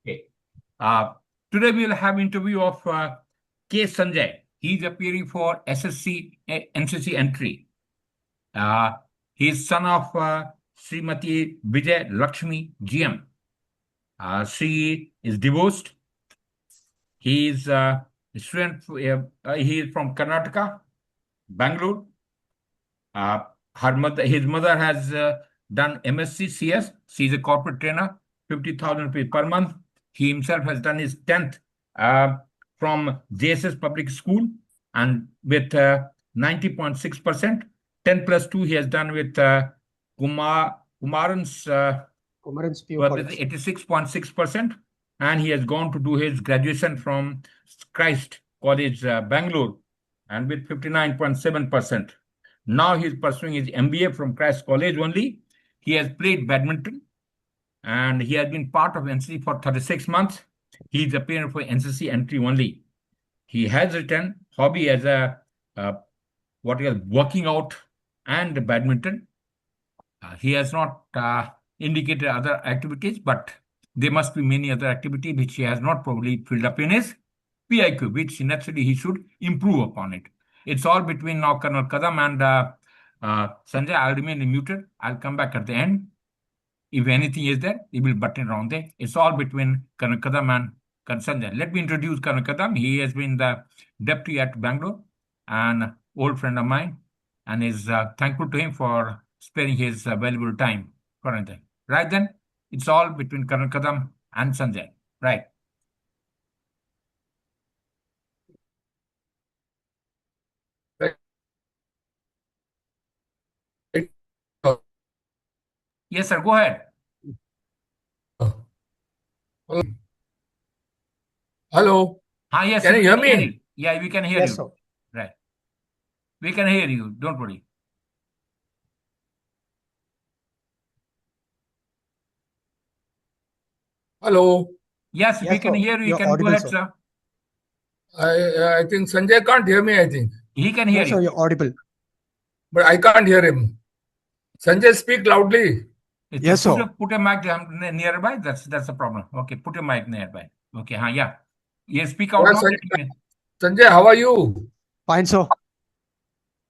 Okay. Uh, Today we will have interview of K. Sanjay. He is appearing for SSC NCC entry. He is son of Srimati Vijay Lakshmi GM. She is divorced. He is a student. He is from Karnataka, Bangalore. His mother has done MSc CS. She is a corporate trainer, 50,000 rupees per month. He himself has done his 10th from JSS Public School and with 90.6%. 10 plus 2 he has done with Kumaran's with 86.6%. And he has gone to do his graduation from Christ College, Bangalore, and with 59.7%. Now he is pursuing his MBA from Christ College only. He has played badminton and he has been part of NCC for 36 months. He is appearing for NCC entry only. He has written hobby as a working out and badminton. He has not indicated other activities, but there must be many other activities which he has not probably filled up in his PIQ, which naturally he should improve upon it. It's all between now Colonel Kadam and Sanjay. I'll remain muted. I'll come back at the end. If anything is there, he will button around there. It's all between Colonel Kadam and Colonel Sanjay. Let me introduce Colonel Kadam. He has been the deputy at Bangalore, an old friend of mine, and is thankful to him for sparing his valuable time for anything. Right then, it's all between Colonel Kadam and Sanjay. Right. Yes, sir. Go ahead. Hello. Yes. Can you hear me? Yeah, we can hear Yes, you. sir. Right. We can hear you. Don't worry. Hello. Yes, we Yes, can sir. hear you. You You're can go audible, ahead, sir. sir. I think Sanjay can't hear me, I think. He can hear No, sir, you. you're audible. But I can't hear him. Sanjay, speak loudly. Yes, sir. Put a mic nearby. That's the problem. Okay, put a mic nearby. Okay, yeah. Yes, speak out Yeah, now. Sanjay, how are you? Fine, sir.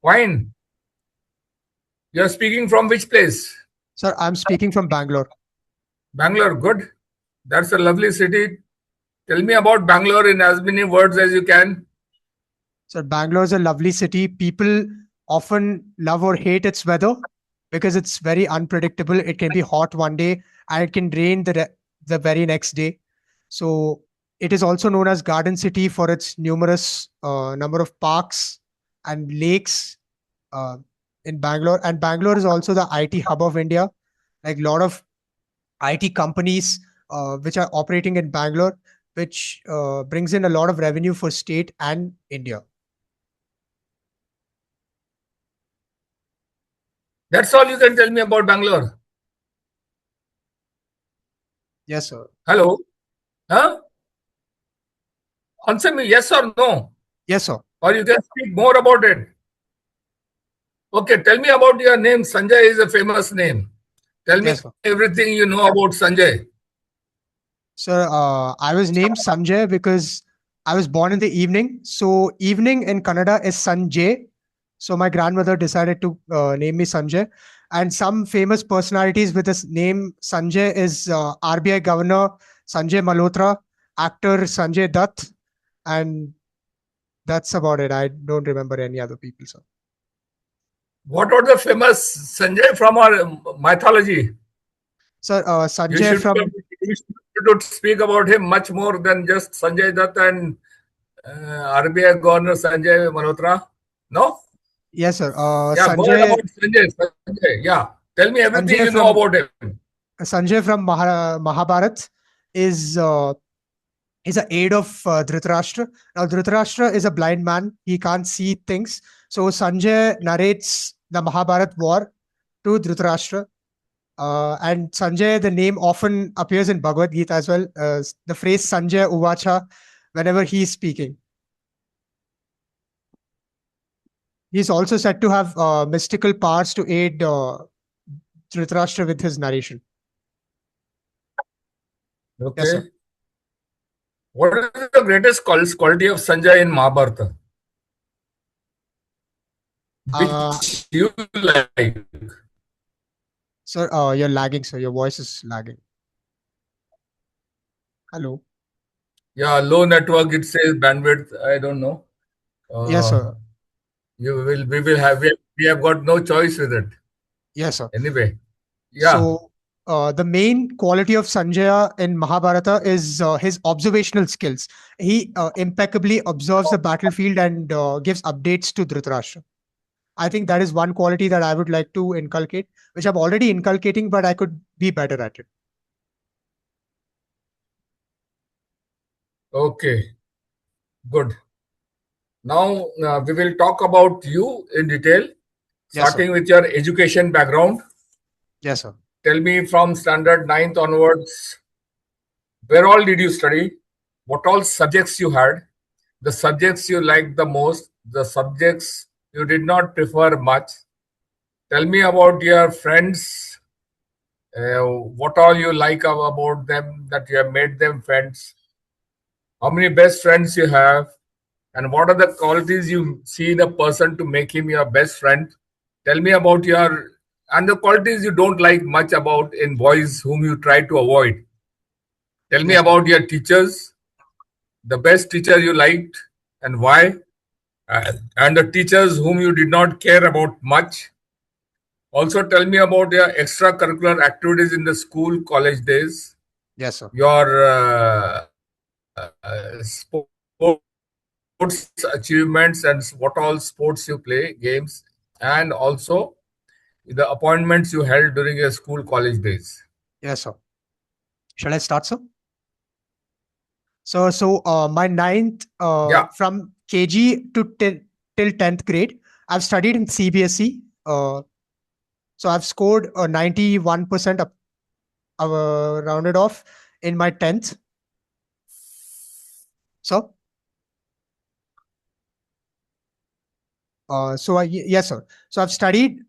Fine. You're speaking from which place? Sir, I'm speaking from Bangalore. Bangalore, good. That's a lovely city. Tell me about Bangalore in as many words as you can. Sir, Bangalore is a lovely city. People often love or hate its weather because it's very unpredictable. It can be hot one day and it can rain the very next day. So it is also known as Garden City for its numerous number of parks and lakes in Bangalore. And Bangalore is also the IT hub of India. Like a lot of IT companies which are operating in Bangalore, which brings in a lot of revenue for state and India. That's all you can tell me about Bangalore. Yes, sir. Hello. Huh? Answer me yes or no. Yes, sir. Or you can speak more about it. Okay, tell me about your name. Sanjay is a famous name. Tell me Yes, sir. everything you know about Sanjay. Sir, I was named Sanjay because I was born in the evening. So evening in Kannada is Sanjay. So my grandmother decided to name me Sanjay. And some famous personalities with this name Sanjay is RBI Governor Sanjay Malhotra, actor Sanjay Dutt, and that's about it. I don't remember any other people, sir. What are the famous Sanjay from our mythology? Sir, You Sanjay from should speak about him much more than just Sanjay Dutt and RBI Governor Sanjay Malhotra. No? yes, sir. Yeah, go ahead about Sanjay. Sanjay. Yeah, tell me everything Sanjay you know about him. Sanjay from Mahabharat is an aide of Dhritarashtra. Now, Dhritarashtra is a blind man. He can't see things. So Sanjay narrates the Mahabharat war to Dhritarashtra. And Sanjay, the name often appears in Bhagavad Gita as well. The phrase Sanjay Uvacha whenever he is speaking. He's also said to have mystical powers to aid Dhritarashtra with his narration. Okay. Yes, sir. What is the greatest quality of Sanjay in Mahabharata? Uh, Which you like? Sir, you're lagging, sir. Your voice is lagging. Hello. Yeah, low network. It says bandwidth. I don't know. Yes, Uh, sir. we have got no choice with it. Yes, sir. Anyway, yeah. So, the main quality of Sanjaya in Mahabharata is his observational skills. He impeccably observes the battlefield and gives updates to Dhritarashtra. I think that is one quality that I would like to inculcate, which I'm already inculcating, but I could be better at it. Okay, good. Now we will talk about you in detail, Yes, sir. starting with your education background. Yes, sir. Tell me from standard ninth onwards, where all did you study? What all subjects you had? The subjects you liked the most, the subjects you did not prefer much. Tell me about your friends, what all you like about them, that you have made them friends, how many best friends you have, and what are the qualities you see in a person to make him your best friend. Tell me about your and the qualities you don't like much about in boys whom you try to avoid. Tell me Yes, sir. about your teachers, the best teacher you liked and why, and the teachers whom you did not care about much. Also, tell me about your extracurricular activities in the school, college days, Yes, sir. your sports achievements, and what all sports you play, games, and also the appointments you held during your school, college days. Yes, sir. Shall I start, sir? So, my ninth, Yeah. from KG to till 10th grade, I've studied in CBSE. So I've scored a 91% up, rounded off in my 10th. So, yes, sir. So I've studied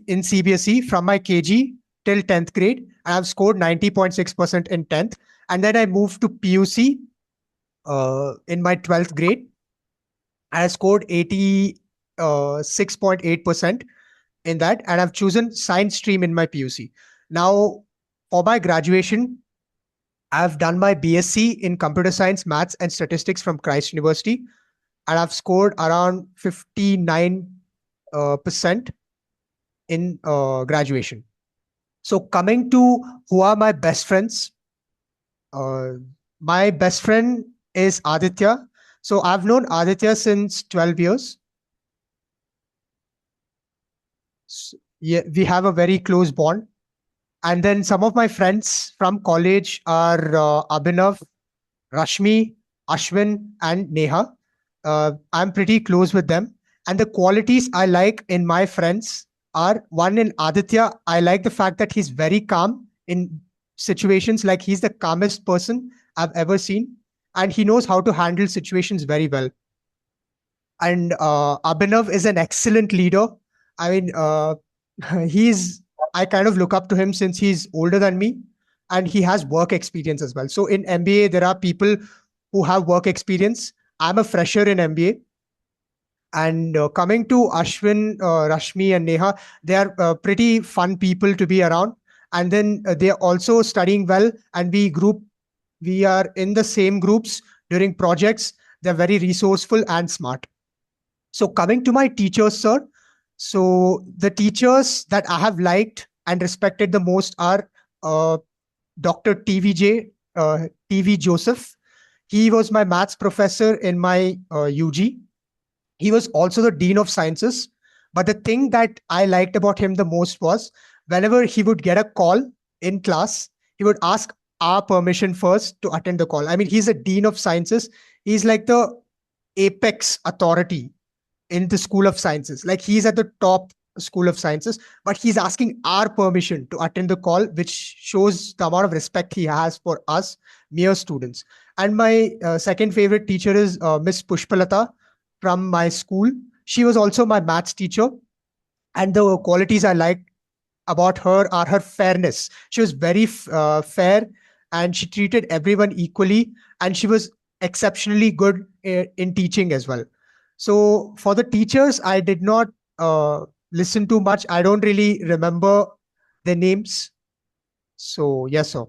in CBSE from my KG till 10th grade, and I've scored 90.6% in 10th. And then I moved to PUC in my 12th grade. I scored 86.8% in that, and I've chosen science stream in my PUC. Now, for my graduation, I've done my BSc in computer science, maths, and statistics from Christ University, and I've scored around 59% in graduation. So, coming to who are my best friends, uh, my best friend is Aditya. So, I've known Aditya since 12 years. Yeah, we have a very close bond. And then some of my friends from college are Abhinav, Rashmi, Ashwin, and Neha. I'm pretty close with them. And the qualities I like in my friends are, one, in Aditya, I like the fact that he's very calm in situations. Like, he's the calmest person I've ever seen. And he knows how to handle situations very well. And Abhinav is an excellent leader. I mean, he's I kind of look up to him since he's older than me, and he has work experience as well. So in MBA, there are people who have work experience. I'm a fresher in MBA. And coming to Ashwin, Rashmi, and Neha, they are pretty fun people to be around. And then they are also studying well, and we are in the same groups during projects. They're very resourceful and smart. So coming to my teachers, sir. So the teachers that I have liked and respected the most are Dr. TVJ, TV Joseph. He was my maths professor in my UG. He was also the Dean of Sciences. But the thing that I liked about him the most was, whenever he would get a call in class, he would ask our permission first to attend the call. I mean, he's a Dean of Sciences. He's like the apex authority in the School of Sciences. Like, he's at the top School of Sciences, but he's asking our permission to attend the call, which shows the amount of respect he has for us mere students. And my second favorite teacher is Miss Pushpalata from my school. She was also my maths teacher, and the qualities I liked about her are her fairness. She was very fair, and she treated everyone equally, and she was exceptionally good in teaching as well. So for the teachers, I did not listen too much. I don't really remember their names. So yes, sir.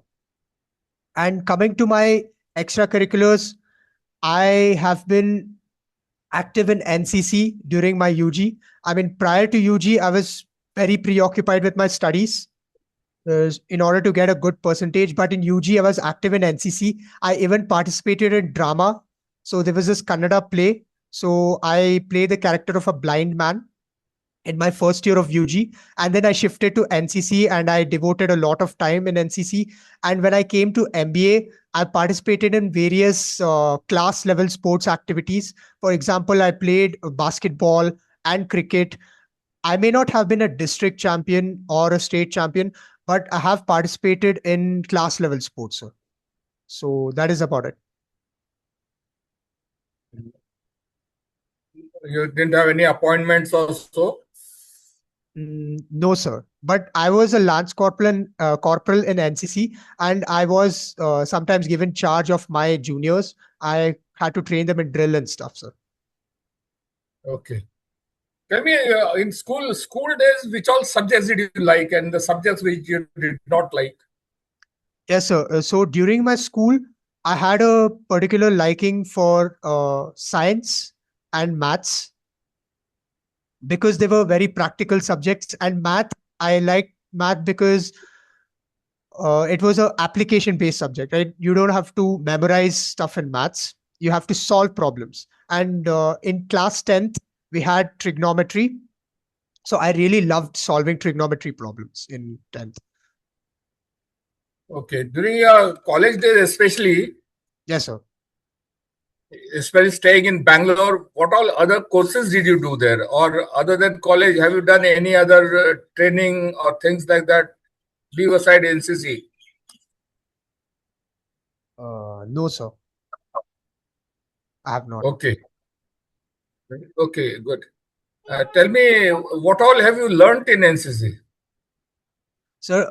And coming to my extracurriculars, I have been active in NCC during my UG. I mean, prior to UG, I was very preoccupied with my studies in order to get a good percentage. But in UG, I was active in NCC. I even participated in drama. So there was this Kannada play. So I played the character of a blind man in my first year of UG. And then I shifted to NCC and I devoted a lot of time in NCC. And when I came to MBA, I participated in various class level sports activities. For example, I played basketball and cricket. I may not have been a district champion or a state champion, but I have participated in class level sports, sir. So that is about it. You didn't have any appointments or so? No, sir. But I was a lance corporal in NCC, and I was sometimes given charge of my juniors. I had to train them in drill and stuff, sir. Okay. Tell me, in school days, which all subjects did you like, and the subjects which you did not like? Yes, sir. So during my school, I had a particular liking for science and maths because they were very practical subjects. And math, I liked math because it was a application based subject, right? You don't have to memorize stuff in maths. You have to solve problems. And in class 10th, we had trigonometry. So I really loved solving trigonometry problems in 10th. Okay. During your college days, especially Yes, sir. staying in Bangalore, what all other courses did you do there? Or other than college, have you done any other training or things like that? Leave aside NCC. No, sir. I have not. Okay. Okay, good. Tell me, what all have you learnt in NCC? Sir,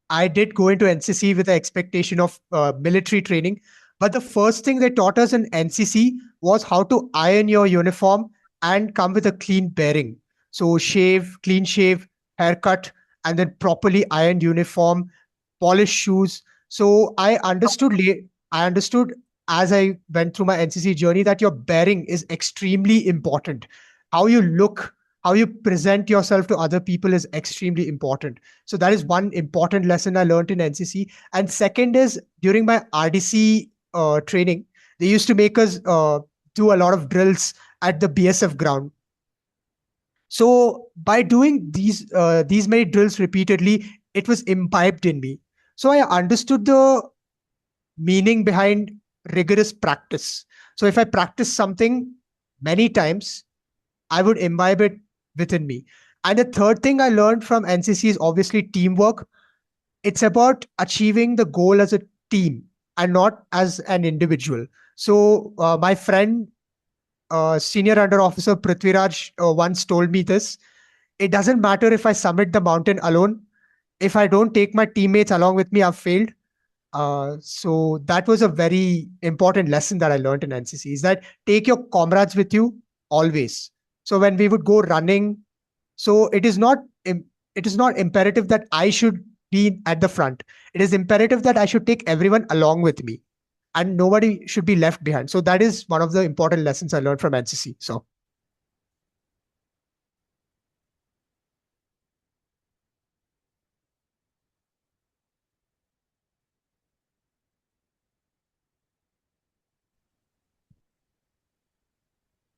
I did go into NCC with the expectation of military training, but the first thing they taught us in NCC was how to iron your uniform and come with a clean bearing. So clean shave, haircut, and then properly ironed uniform, polished shoes. So I understood as I went through my NCC journey that your bearing is extremely important. How you look, how you present yourself to other people is extremely important. So that is one important lesson I learned in NCC. And second is during my RDC training, they used to make us do a lot of drills at the BSF ground. So by doing these many drills repeatedly, it was imbibed in me. So I understood the meaning behind rigorous practice. So if I practice something many times, I would imbibe it within me. And the third thing I learned from NCC is obviously teamwork. It's about achieving the goal as a team and not as an individual. So my friend, senior under officer Prithviraj, once told me this. It doesn't matter if I summit the mountain alone. If I don't take my teammates along with me, I've failed. So that was a very important lesson that I learned in NCC is that take your comrades with you always. So when we would go running, so it is not imperative that I should be at the front. It is imperative that I should take everyone along with me, and nobody should be left behind. So that is one of the important lessons I learned from NCC. So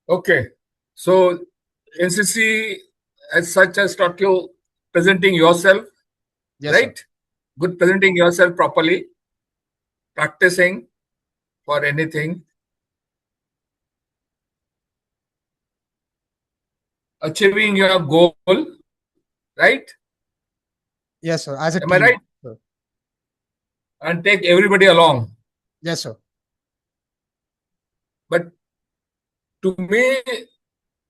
Okay. So NCC as such has taught you presenting yourself, yes, sir. right? Good presenting yourself properly, practicing for anything, achieving your goal, right? Yes, sir. As a Am I team. right? Sir. And take everybody along. Yes, sir. But to me,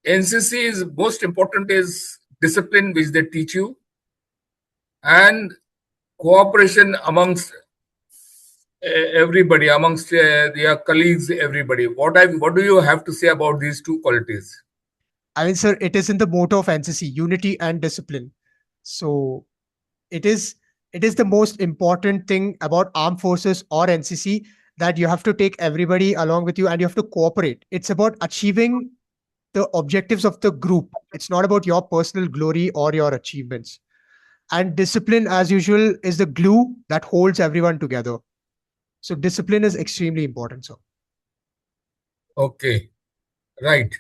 NCC is most important is discipline which they teach you and cooperation amongst everybody, amongst your colleagues, everybody. What do you have to say about these two qualities? I mean, sir, it is in the motto of NCC, unity and discipline. So it is it is the most important thing about armed forces or NCC, that you have to take everybody along with you and you have to cooperate. It's about achieving the objectives of the group. It's not about your personal glory or your achievements. And discipline, as usual, is the glue that holds everyone together. So discipline is extremely important, sir. Okay, right.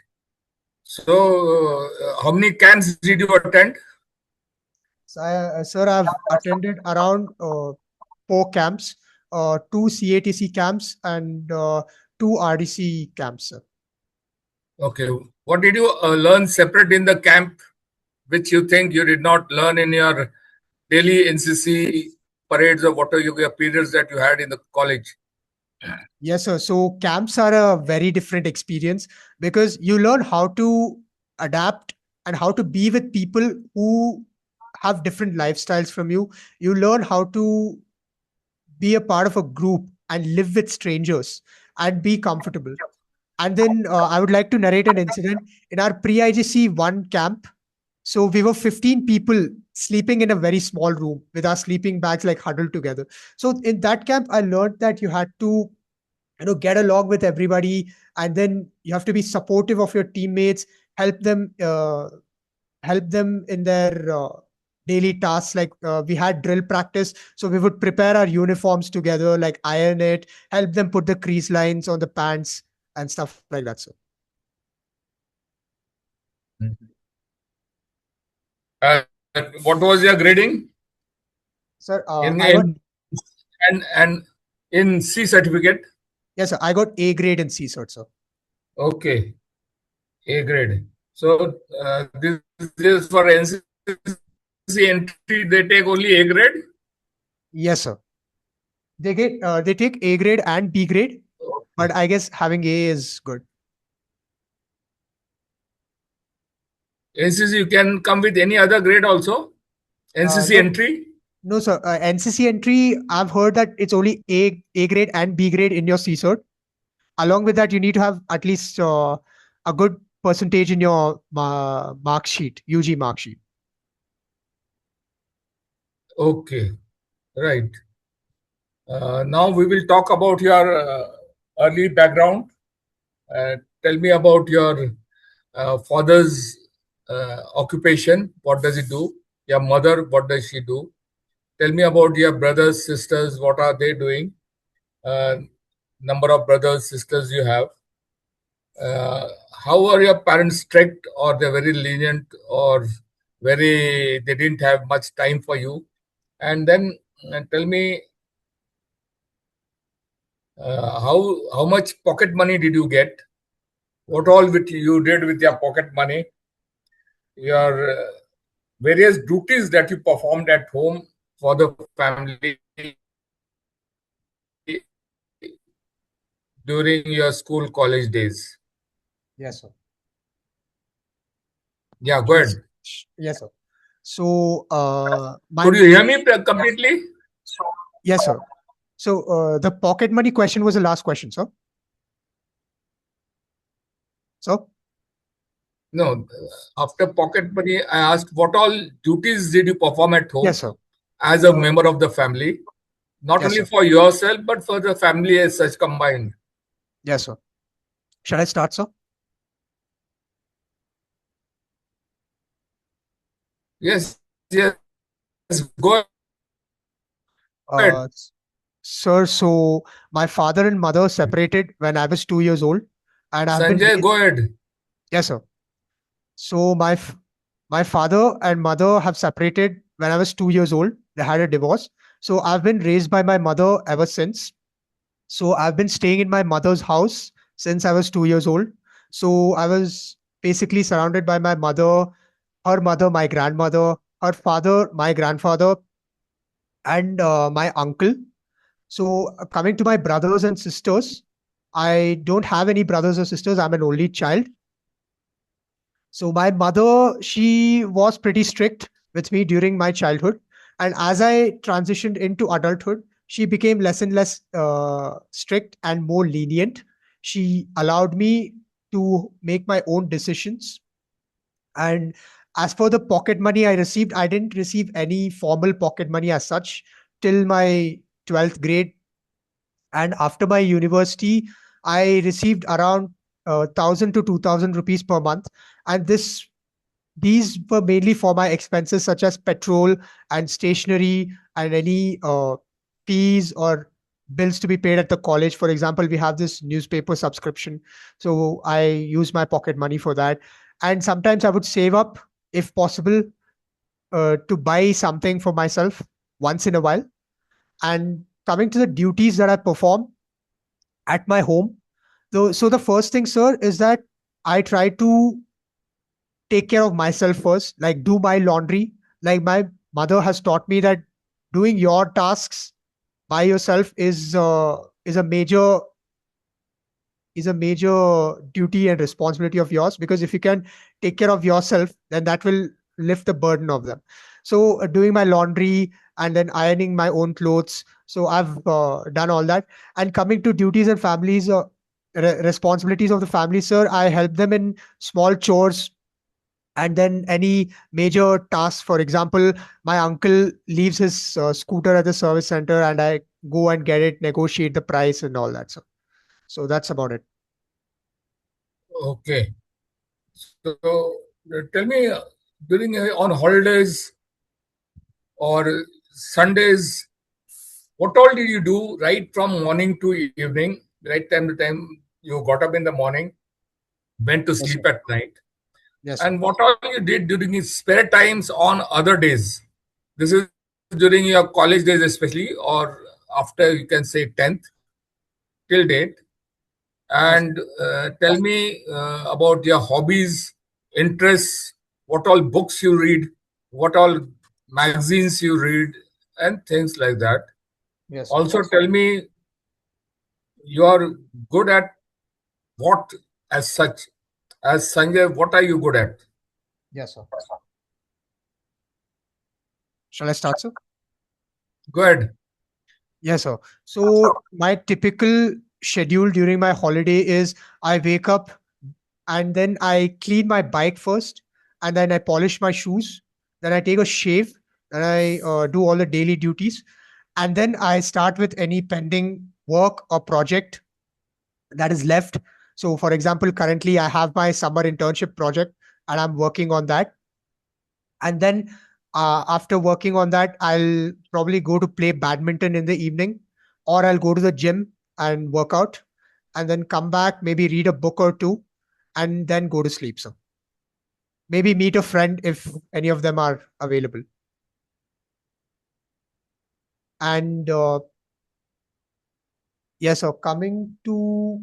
So, how many camps did you attend? So, sir, I've attended around 4 camps, 2 CATC camps, and 2 RDC camps, sir. Okay, what did you learn separate in the camp, which you think you did not learn in your daily NCC parades or whatever your periods that you had in the college? Yes, sir. So camps are a very different experience because you learn how to adapt and how to be with people who have different lifestyles from you. You learn how to be a part of a group and live with strangers and be comfortable. And then I would like to narrate an incident in our pre IGC 1 camp. So we were 15 people sleeping in a very small room with our sleeping bags like huddled together. So in that camp, I learned that you had to get along with everybody, and then you have to be supportive of your teammates, help them in their daily tasks. Like we had drill practice, so we would prepare our uniforms together, like iron it, help them put the crease lines on the pants and stuff like that. So Uh, what was your grading sir, in, I got in and in C certificate? yes sir, I got A grade in C cert, sir. Okay, A grade. So this is for NCC entry. They take only A grade. Yes sir, they take A grade and B grade, but I guess having A is good. NCC you can come with any other grade also. NCC No, entry. no, sir. NCC entry, I've heard that it's only A grade and B grade in your CSERT. Along with that, you need to have at least a good percentage in your mark sheet, UG mark sheet. Okay, right. Now we will talk about your early background. Tell me about your father's occupation. What does he do? Your mother, what does she do? Tell me about your brothers, sisters. What are they doing? Uh, Number of brothers, sisters you have. How are your parents strict, or they're very lenient, or they didn't have much time for you? And then tell me how much pocket money did you get? What all you did with your pocket money? Your various duties that you performed at home for the family during your school college days. Yes, sir. Yeah, go ahead. Yes, sir. So, Could you hear me completely? yes, sir. So, the pocket money question was the last question, sir. So, No, after pocket money, I asked what all duties did you perform at home yes, sir. as a member of the family, not Yes, only sir. for yourself but for the family as such combined. Yes, sir. Shall I start, sir? Yes, yes, go ahead. Uh, Sir, so my father and mother separated when I was 2 years old, and I've been Sanjay, raised. go ahead. Yes, sir. So my father and mother have separated when I was 2 years old. They had a divorce. So I've been raised by my mother ever since. So I've been staying in my mother's house since I was 2 years old. So I was basically surrounded by my mother, my grandmother, her father, my grandfather, and my uncle. So coming to my brothers and sisters, I don't have any brothers or sisters. I'm an only child. So my mother, she was pretty strict with me during my childhood. And as I transitioned into adulthood, she became less and less strict and more lenient. She allowed me to make my own decisions. And as for the pocket money I received, I didn't receive any formal pocket money as such till my 12th grade. And after my university, I received around 1000 to 2000 rupees per month. And these were mainly for my expenses such as petrol and stationery and any fees or bills to be paid at the college. For example, we have this newspaper subscription, so I use my pocket money for that. And sometimes I would save up, if possible, to buy something for myself once in a while. And coming to the duties that I perform at my home, so the first thing, sir, is that I try to take care of myself first, like do my laundry. Like my mother has taught me that doing your tasks by yourself is a major duty and responsibility of yours, because if you can take care of yourself, then that will lift the burden of them. So doing my laundry and then ironing my own clothes, so I've done all that. And coming to duties and families, responsibilities of the family, sir, I help them in small chores. And then any major tasks, for example, my uncle leaves his scooter at the service center, and I go and get it, negotiate the price and all that. So that's about it. Okay. So tell me, during on holidays or Sundays, what all did you do right from morning to evening, right time to time? You got up in the morning, went to Yes, sir. sleep at night, Yes, sir. and what all you did during your spare times on other days? This is during your college days, especially, or after you can say 10th till date. Yes, And tell me about your hobbies, interests, what all books you read, what all magazines you read, and things like that. yes, sir. Also, tell me you are good at what as such. As Sanjay, what are you good at? Yes, sir. Shall I start, sir? Go ahead. Yes, sir. So my typical schedule during my holiday is I wake up and then I clean my bike first, and then I polish my shoes. Then I take a shave, and I do all the daily duties, and then I start with any pending work or project that is left. So, for example, currently I have my summer internship project, and I'm working on that. And then after working on that, I'll probably go to play badminton in the evening, or I'll go to the gym and work out, and then come back, maybe read a book or two, and then go to sleep. So maybe meet a friend if any of them are available. And yes, so coming to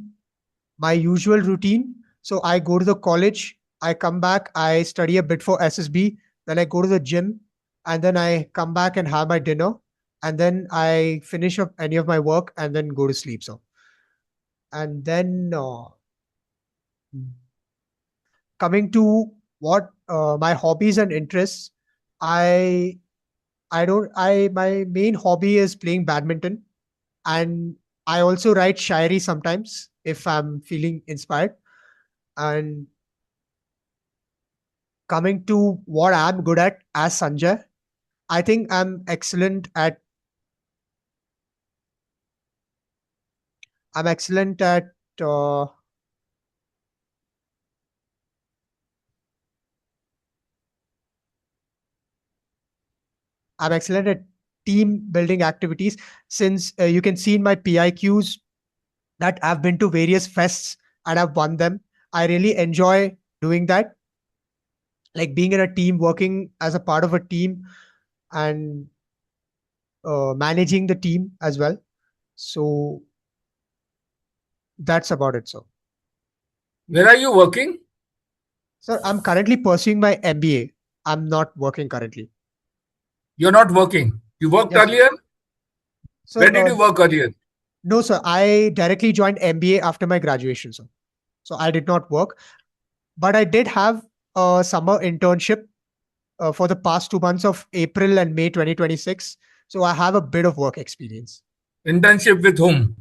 my usual routine, so I go to the college, I come back, I study a bit for SSB, then I go to the gym, and then I come back and have my dinner, and then I finish up any of my work and then go to sleep. So, and then coming to what my hobbies and interests, I I don't I my main hobby is playing badminton, and I also write shairi sometimes if I'm feeling inspired. And coming to what I'm good at as Sanjay, I think I'm excellent at I'm excellent at team building activities. Since you can see in my PIQs that I've been to various fests and I've won them. I really enjoy doing that, like being in a team, working as a part of a team, and managing the team as well. So that's about it. So, Where are you working? sir, I'm currently pursuing my MBA. I'm not working currently. You're not working. You worked Yes, sir. earlier? Sir, Where did you work earlier? no, sir. I directly joined MBA after my graduation, sir. So I did not work, but I did have a summer internship for the past 2 months of April and May 2026. So I have a bit of work experience. Internship with whom?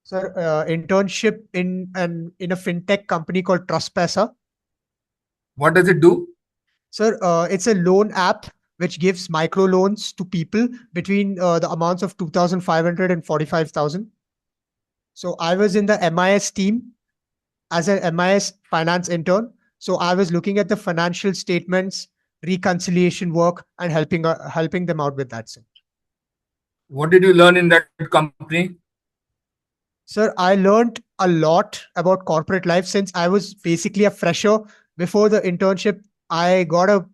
Sir, internship in a fintech company called Trustpesa. What does it do? Sir, it's a loan app which gives micro loans to people between the amounts of 2,500 and 45,000. So I was in the MIS team as an MIS finance intern. So I was looking at the financial statements, reconciliation work, and helping them out with that, sir. What did you learn in that company? Sir, I learned a lot about corporate life since I was basically a fresher. Before the internship, I got a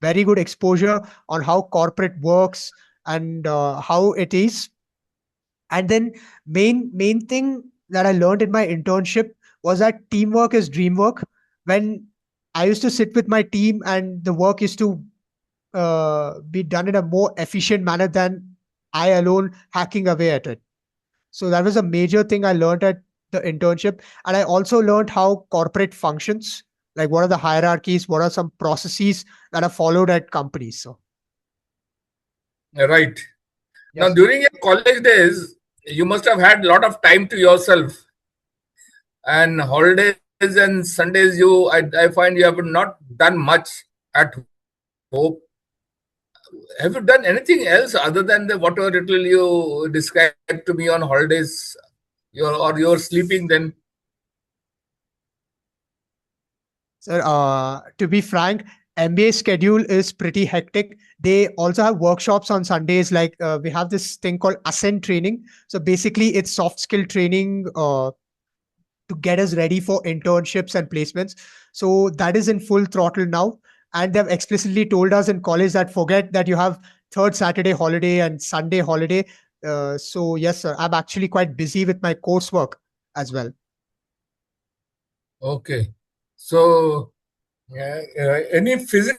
very good exposure on how corporate works and how it is. And then main thing that I learned in my internship was that teamwork is dream work. When I used to sit with my team and the work used to be done in a more efficient manner than I alone hacking away at it. So that was a major thing I learned at the internship. And I also learned how corporate functions, like what are the hierarchies, what are some processes that are followed at companies. So, Right. Now, yes. during your college days, you must have had a lot of time to yourself. And holidays and Sundays, I find you have not done much at home. Have you done anything else other than the whatever little you described to me on holidays? You're sleeping then? Sir, to be frank, MBA schedule is pretty hectic. They also have workshops on Sundays. Like we have this thing called Ascent training. So basically, it's soft skill training to get us ready for internships and placements. So that is in full throttle now. And they've explicitly told us in college that forget that you have third Saturday holiday and Sunday holiday. So yes, sir, I'm actually quite busy with my coursework as well. Okay. So, any physical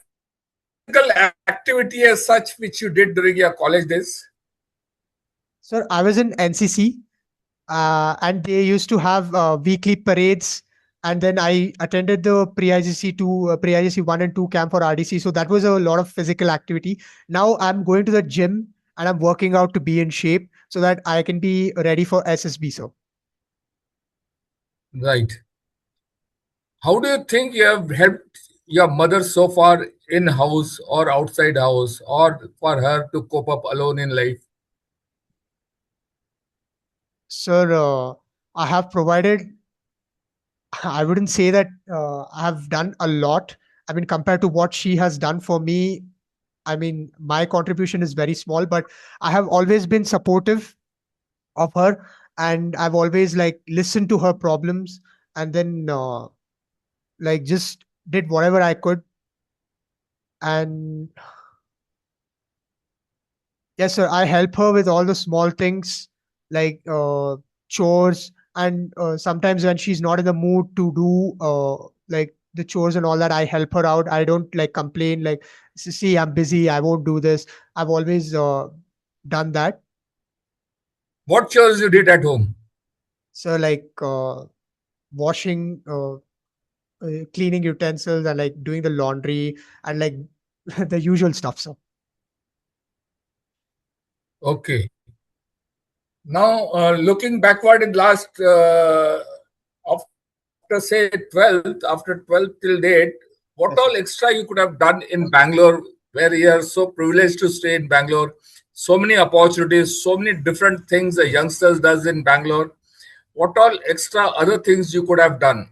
activity as such which you did during your college days? Sir, I was in NCC, and they used to have weekly parades. And then I attended the pre-IGC 1 and 2 camp for RDC. So that was a lot of physical activity. Now I'm going to the gym and I'm working out to be in shape so that I can be ready for SSB. So, Right. How do you think you have helped your mother so far in house or outside house, or for her to cope up alone in life? sir, I have provided, I wouldn't say that I have done a lot. I mean, compared to what she has done for me, I mean, my contribution is very small, but I have always been supportive of her, and I've always like listened to her problems, and then like just did whatever I could. And yes, sir, I help her with all the small things like chores, and sometimes when she's not in the mood to do like the chores and all that, I help her out. I don't like complain like, see, I'm busy, I won't do this." I've always done that. What chores you did at home? So like washing, cleaning utensils, and like doing the laundry, and like the usual stuff. So Okay. Now, looking backward in last, after say 12th, after 12th till date, what yes, sir. all extra you could have done in Bangalore, where you are so privileged to stay in Bangalore? So many opportunities, so many different things the youngsters does in Bangalore. What all extra other things you could have done?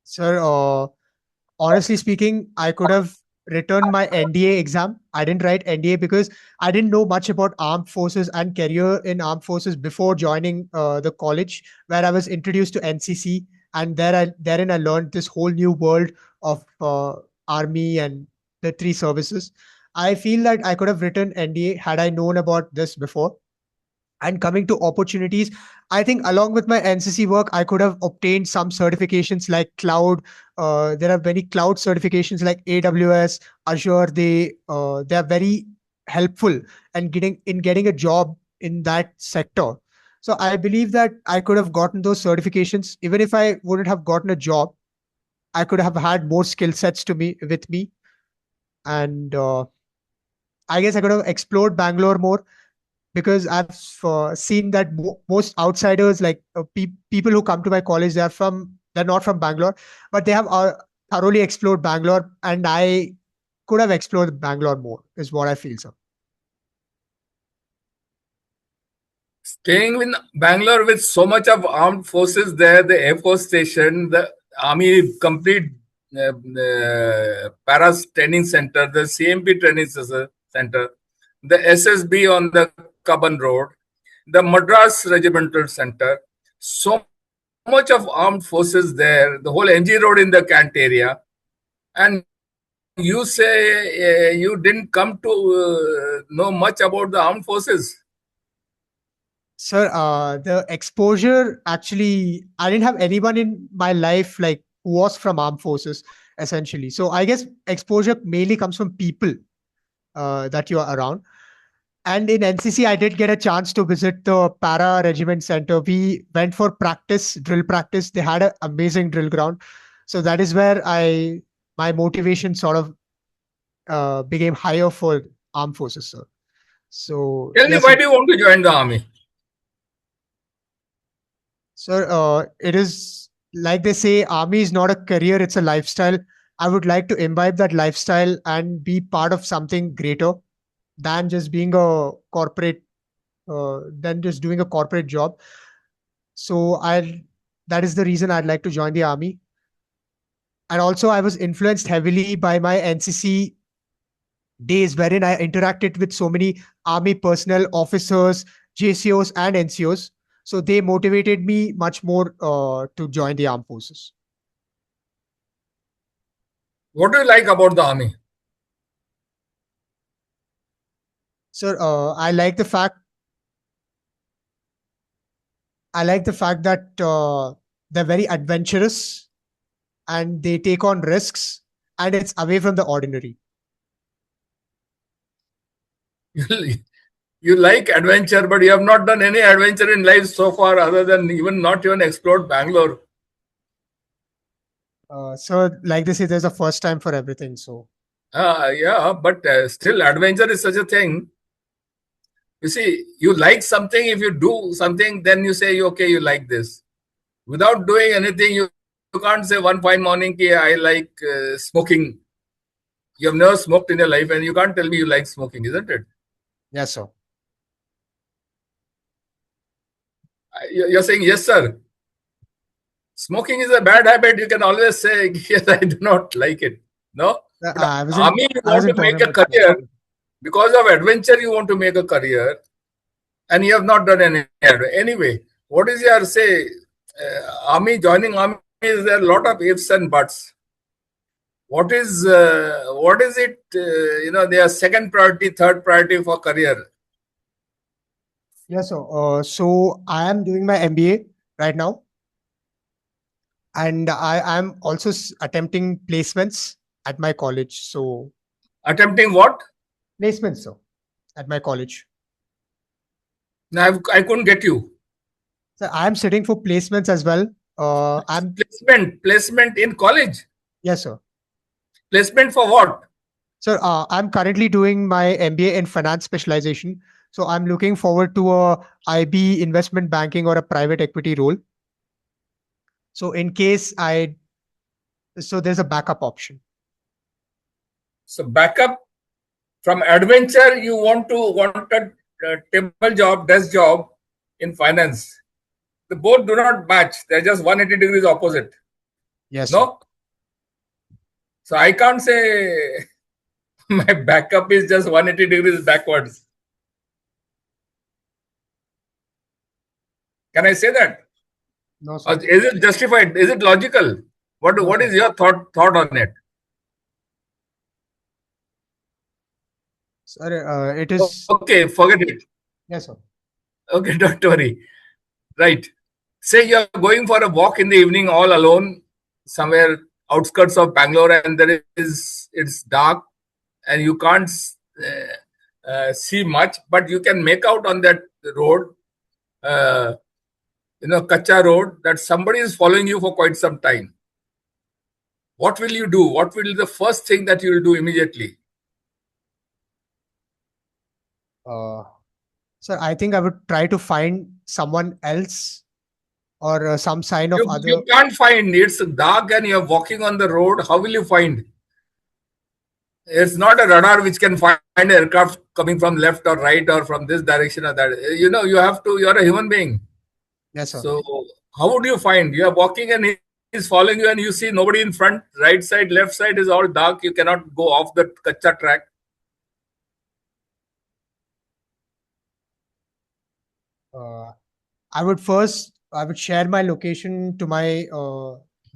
Sir, honestly speaking, I could have returned my NDA exam. I didn't write NDA because I didn't know much about armed forces and career in armed forces before joining the college, where I was introduced to NCC, and therein I learned this whole new world of army and military services. I feel that I could have written NDA had I known about this before. And coming to opportunities, I think along with my NCC work, I could have obtained some certifications like cloud. There are many cloud certifications like AWS, Azure. They are very helpful and getting a job in that sector. So I believe that I could have gotten those certifications. Even if I wouldn't have gotten a job, I could have had more skill sets to me with me. And I guess I could have explored Bangalore more, because I've seen that most outsiders, like people who come to my college, they're not from Bangalore, but they have thoroughly explored Bangalore, and I could have explored Bangalore more, is what I feel, sir. Staying in Bangalore with so much of armed forces there, the Air Force Station, the Army complete Paras Training Center, the CMP Training Center, the SSB on the Cubbon Road, the Madras Regimental Center, so much of armed forces there, the whole NG Road in the Kant area, and you say you didn't come to know much about the armed forces. Sir, the exposure, actually, I didn't have anyone in my life like who was from armed forces, essentially. So I guess exposure mainly comes from people that you are around. And in NCC, I did get a chance to visit the Para Regiment Center. We went for practice, drill practice. They had an amazing drill ground. So that is where my motivation sort of became higher for armed forces, sir. So Tell me, yes, why sir. do you want to join the army? Sir, it is like they say, army is not a career, it's a lifestyle. I would like to imbibe that lifestyle and be part of something greater than just being a corporate, than just doing a corporate job. So that is the reason I'd like to join the army. And also, I was influenced heavily by my NCC days, wherein I interacted with so many army personnel, officers, JCOs, and NCOs. So they motivated me much more to join the armed forces. What do you like about the army? Sir, I like the fact that they're very adventurous and they take on risks, and it's away from the ordinary. You like adventure, but you have not done any adventure in life so far, other than not even explored Bangalore. So, like they say, there's a first time for everything. So, Yeah, but still, adventure is such a thing. You see, you like something. If you do something, then you say, okay, you like this. Without doing anything, you can't say one fine morning, ki, I like smoking. You have never smoked in your life, and you can't tell me you like smoking, isn't it? yes, sir. You're saying, yes, sir. Smoking is a bad habit. You can always say, yes, I do not like it. No? But army, you I want to wasn't make talking a about career. smoking. Because of adventure, you want to make a career, and you have not done any. Anyway, what is your say? Army, joining army, is there a lot of ifs and buts? What is it? Their second priority, third priority for career. Yes, sir. So I am doing my MBA right now, and I am also attempting placements at my college. So Attempting what? placements, sir, at my college. Now, I couldn't get you. So I am sitting for placements as well. I'm Placement in college. Yes, sir. Placement for what? Sir, I'm currently doing my MBA in finance specialization. So I'm looking forward to a IB investment banking or a private equity role. So so there's a backup option. So backup from adventure, you want a table job, desk job in finance. The both do not match. They're just 180 degrees opposite. Yes, No? sir. So I can't say my backup is just 180 degrees backwards. Can I say that? No, sir. Is it justified? Is it logical? No, What sir. is your thought on it? Sir, it is. Okay, forget it. Yes, sir. Okay, don't worry. Right. Say you're going for a walk in the evening all alone, somewhere outskirts of Bangalore, and it's dark and you can't see much, but you can make out on that road, Kacha road, that somebody is following you for quite some time. What will you do? What will be the first thing that you will do immediately? Sir, I think I would try to find someone else or some sign of other. You can't find. It's dark and you're walking on the road. How will you find? It's not a radar which can find aircraft coming from left or right or from this direction or that. You have to, you're a human being. Yes, sir. So how would you find? You are walking and he's following you and you see nobody in front, right side, left side is all dark. You cannot go off the kacha track. I would share my location to my,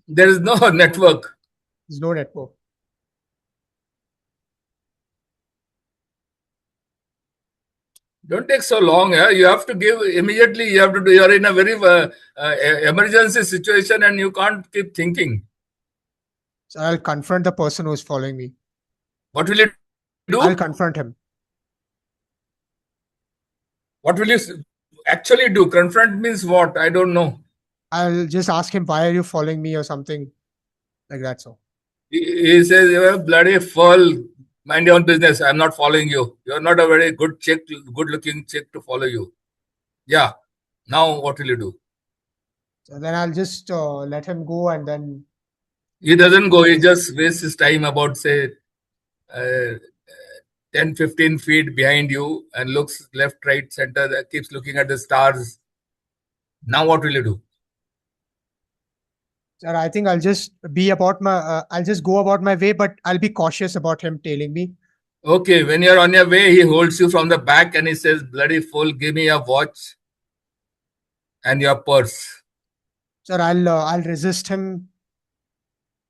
There is no network. there's no network. Don't take so long. You have to give immediately. You have to do. You're in a very emergency situation and you can't keep thinking. So I'll confront the person who's following me. What will you do? I'll confront him. What will you actually do? Confront means what? I don't know. I'll just ask him, why are you following me or something like that. So He says, you're a bloody fool. Mind your own business. I'm not following you. You're not a very good chick, good looking chick to follow you. Yeah. Now what will you do? So then I'll just let him go, and then He doesn't go. He just wastes his time about, say, 10, 15 feet behind you and looks left, right, center, keeps looking at the stars. Now what will you do? sir, I think I'll just be about my, I'll just go about my way, but I'll be cautious about him tailing me. Okay, when you're on your way, he holds you from the back and he says, bloody fool, give me your watch and your purse. Sir, I'll resist him.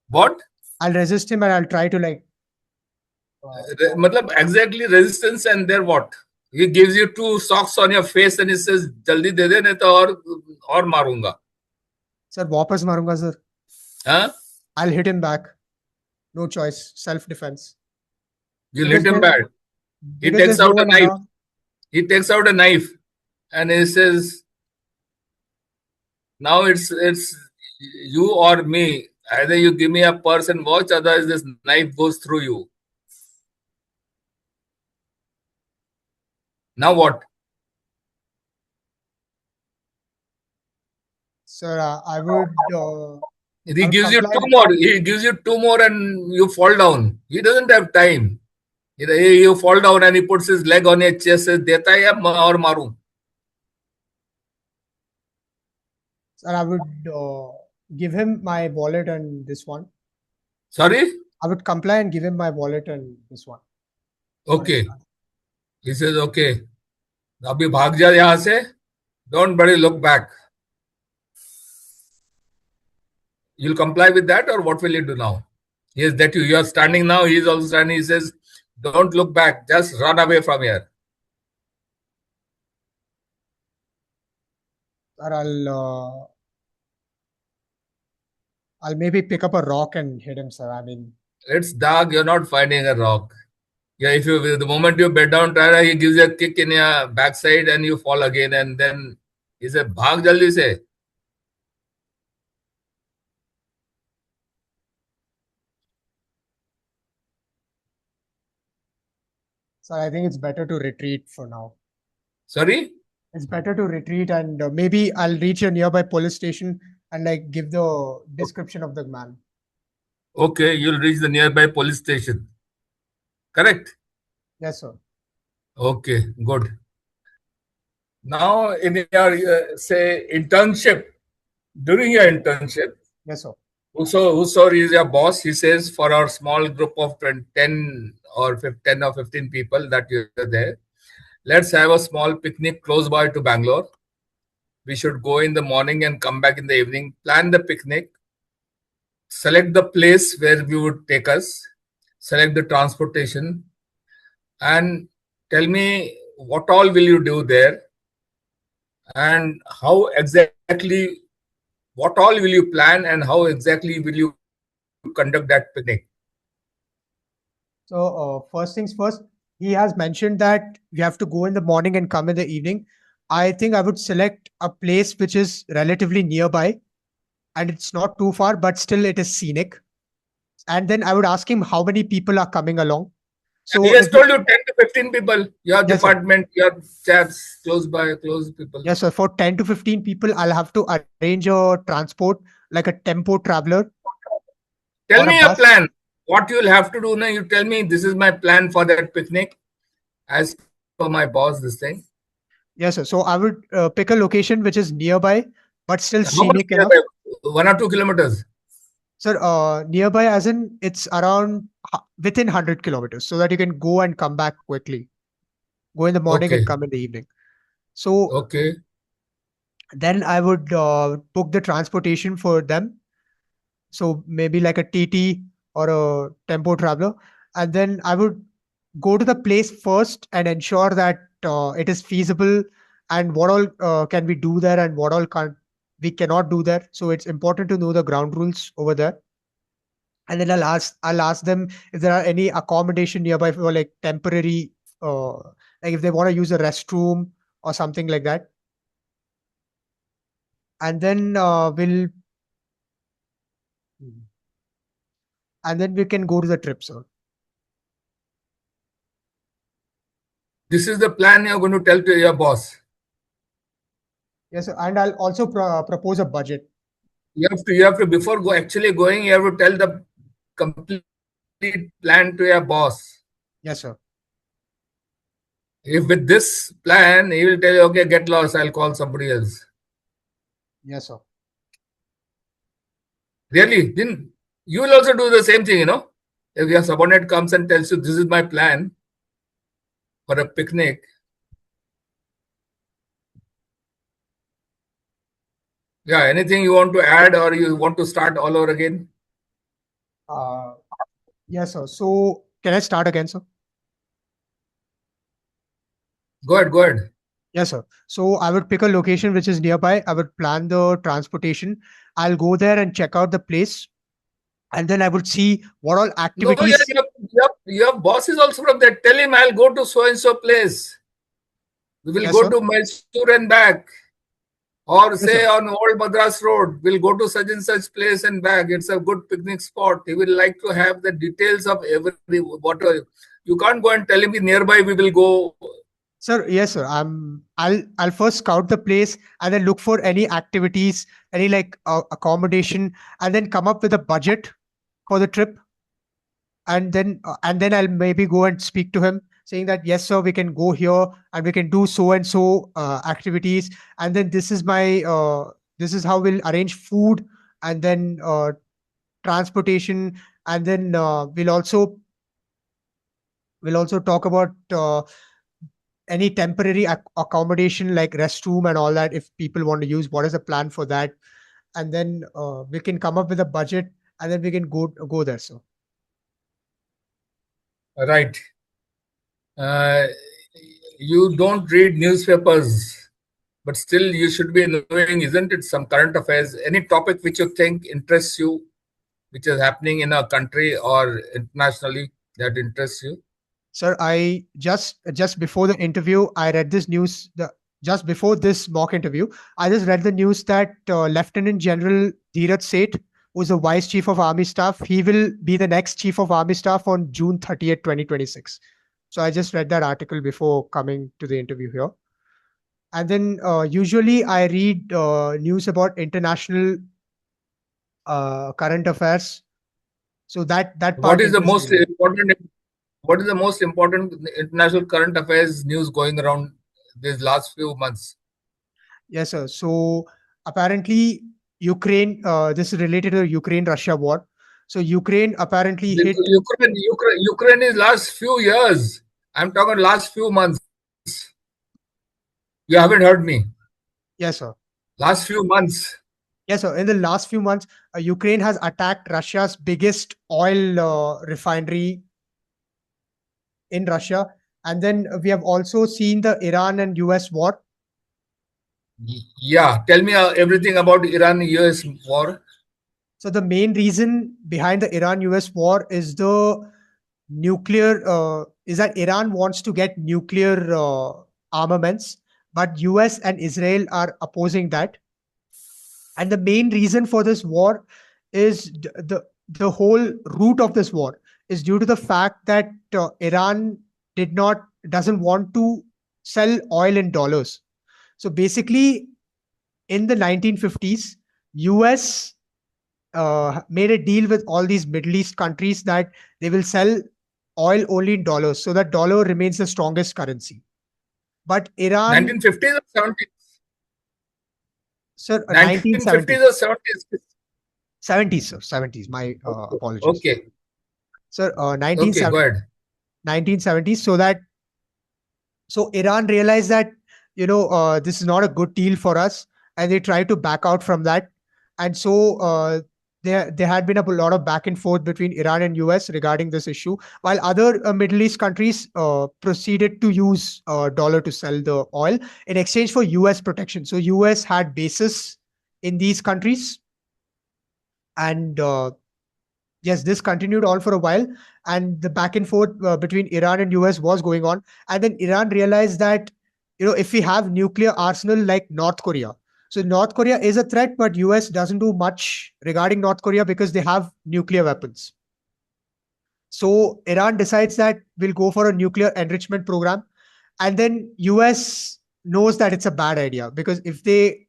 What? I'll resist him and I'll try to like. Matlab exactly resistance, and there what? He gives you 2 socks on your face and he says, jaldi de de, nahi to aur marunga. Sir, वापस मारूंगा sir. Huh? I'll hit him back. No choice. Self-defense. You'll Because hit him there- bad. He because takes there's no out a one knife. around. He takes out a knife and he says, now it's you or me. Either you give me a purse and watch, otherwise this knife goes through you. Now what? Sir, I would. He I'll gives you comply. 2 more. He gives you 2 more and you fall down. He doesn't have time. You fall down and he puts his leg on your chest, says, Deta hai aur maru. Sir, I would give him my wallet and this one. Sorry? I would comply and give him my wallet and this one. Okay. He says, okay. Abhi bhag ja yahan se. Don't buddy look back. You'll comply with that, or what will you do now? He is that you are standing now, he is also standing. He says, don't look back, just run away from here. Sir, I'll maybe pick up a rock and hit him, sir. I mean, It's dark, you're not finding a rock. Yeah, if you the moment you bed down, try, he gives you a kick in your backside and you fall again, and then he says, bhag jaldi se. sir, I think it's better to retreat for now. Sorry? It's better to retreat, and maybe I'll reach a nearby police station and like give the description of the man. Okay, you'll reach the nearby police station. Correct? Yes, sir. Okay, good. Now, in your, say, internship, during your internship, Yes, sir. whoso is your boss, he says, for our small group of 10 or 15 people that you're there, let's have a small picnic close by to Bangalore. We should go in the morning and come back in the evening, plan the picnic, select the place where we would take us, select the transportation, and tell me what all will you do there and how exactly, what all will you plan and how exactly will you conduct that picnic. So, first things first, he has mentioned that we have to go in the morning and come in the evening. I think I would select a place which is relatively nearby and it's not too far, but still it is scenic. And then I would ask him how many people are coming along. So He has if you, told you 10 to 15 people, your yes, sir. department, your chaps, close people. Yes, sir. For 10 to 15 people, I'll have to arrange a transport like a tempo traveler Tell or a me a bus. plan. What you'll have to do now, you tell me this is my plan for that picnic as per my boss, this thing. Yes, sir. So I would pick a location which is nearby, but still How much scenic enough. nearby? 1 or 2 kilometers. Sir, nearby as in it's around within 100 kilometers so that you can go and come back quickly. Go in the morning and Okay. come in the evening. So Okay. then I would book the transportation for them. So maybe like a TT or a tempo traveler. And then I would go to the place first and ensure that it is feasible and what all can we do there and what all can't we cannot do there. So it's important to know the ground rules over there. And then I'll ask them if there are any accommodation nearby for like temporary like if they want to use a restroom or something like that. And then we can go to the trip, sir. This is the plan you're going to tell to your boss. Yes, sir. And I'll also propose a budget. You have to before actually going, you have to tell the complete plan to your boss. Yes, sir. If with this plan, he will tell you, okay, get lost, I'll call somebody else. Yes, sir. Really? Then you will also do the same thing, If your subordinate comes and tells you, this is my plan for a picnic. Yeah, anything you want to add or you want to start all over again? Uh, yes, sir. So can I start again, sir? Go ahead. Yes, sir. So I would pick a location which is nearby. I would plan the transportation. I'll go there and check out the place. And then I would see what all No, activities. your boss is also from there. Tell him I'll go to so and so place. We will Yes, go sir. to Mysore and back. Or Yes, sir. say on Old Madras Road, we'll go to such and such place and back. It's a good picnic spot. He will like to have the details of every whatever. You can't go and tell him nearby we will go. Sir, yes, sir. I'll first scout the place and then look for any activities, any like accommodation, and then come up with a budget for the trip. And then I'll maybe go and speak to him, saying that yes, sir, we can go here and we can do so and so activities. And then this is how we'll arrange food and then transportation. And then we'll also talk about any temporary accommodation like restroom and all that if people want to use what is the plan for that, and then we can come up with a budget and then we can go there, sir. Right. You don't read newspapers, but still you should be knowing, isn't it, some current affairs, any topic which you think interests you, which is happening in a country or internationally that interests you. Sir, I just before the interview, I read this news. Just before this mock interview, I just read the news that Lieutenant General Dheeraj Seth, who's the Vice Chief of Army Staff, he will be the next Chief of Army Staff on June 30th, 2026. So I just read that article before coming to the interview here. And then usually I read news about international current affairs. So that What part is the interests most me. important? What is the most important international current affairs news going around these last few months? Yes, sir. So apparently, Ukraine, this is related to the Ukraine-Russia war. So Ukraine apparently hit. Ukraine is last few years. I'm talking last few months. You haven't heard me. Yes, sir. Last few months. Yes, sir. In the last few months, Ukraine has attacked Russia's biggest oil refinery in Russia. And then we have also seen the Iran and US war. Yeah, tell me everything about Iran-US war. So the main reason behind the Iran-US war is the nuclear is that Iran wants to get nuclear armaments, but US and Israel are opposing that. And the main reason for this war is the whole root of this war is due to the fact that Iran doesn't want to sell oil in dollars. So basically, in the 1950s, US made a deal with all these Middle East countries that they will sell oil only in dollars, so that dollar remains the strongest currency. But Iran, 1950s or 70s? sir, 1950s or 70s? 70s, sir, 70s. My apologies. Okay. Sir, Okay, go ahead. 1970s, so Iran realized that this is not a good deal for us, and they tried to back out from that. And so there had been a lot of back and forth between Iran and US regarding this issue, while other Middle East countries proceeded to use dollar to sell the oil in exchange for US protection. So US had bases in these countries, and yes, this continued on for a while, and the back and forth between Iran and US was going on. And then Iran realized that if we have nuclear arsenal like North Korea, so North Korea is a threat, but US doesn't do much regarding North Korea because they have nuclear weapons. So Iran decides that we'll go for a nuclear enrichment program, and then US knows that it's a bad idea, because if they